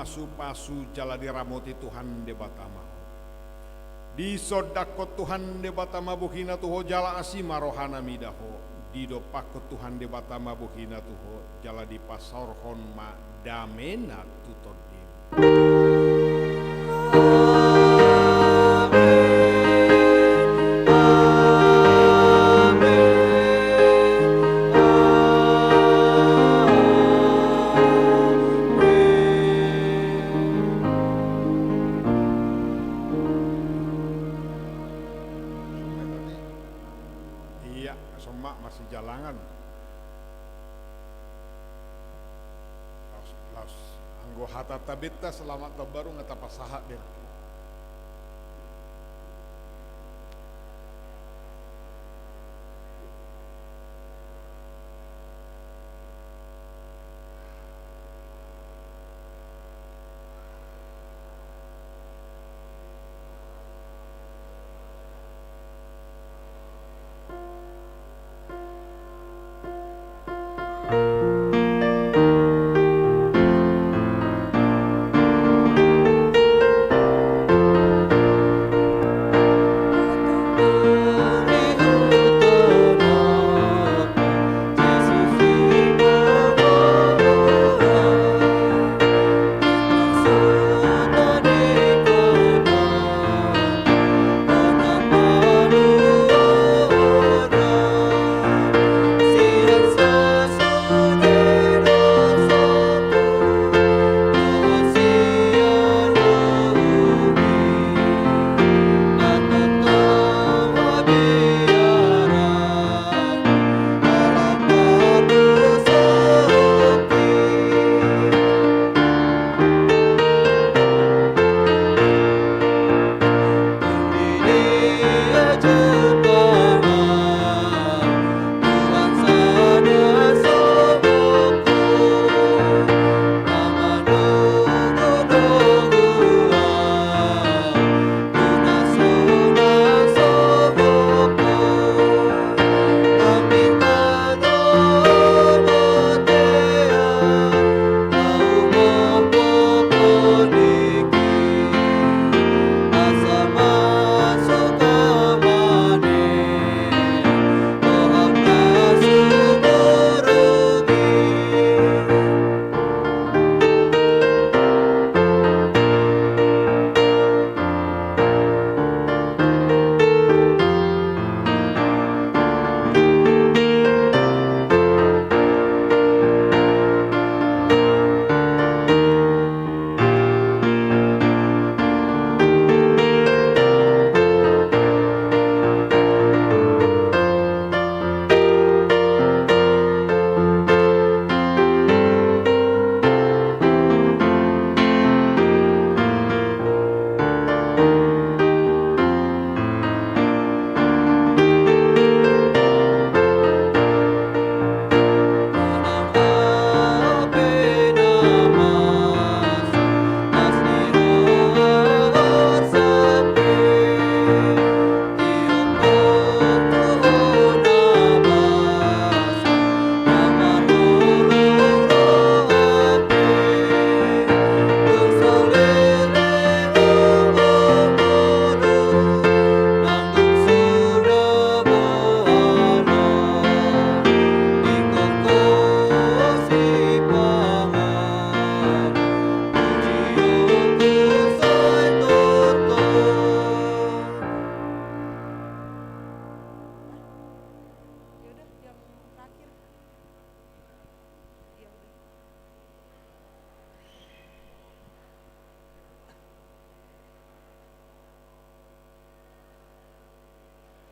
Pasu-pasu jala diramoti Tuhan de batama, di sodakot Tuhan de batama buhina tuho jala asima rohana midaho, di dopakot Tuhan de batama buhina tuho jala di pasorhon ma damena tutodim. Semak masih jalangan. Anggo hata tabita selamat tabaru ngata pasaha den.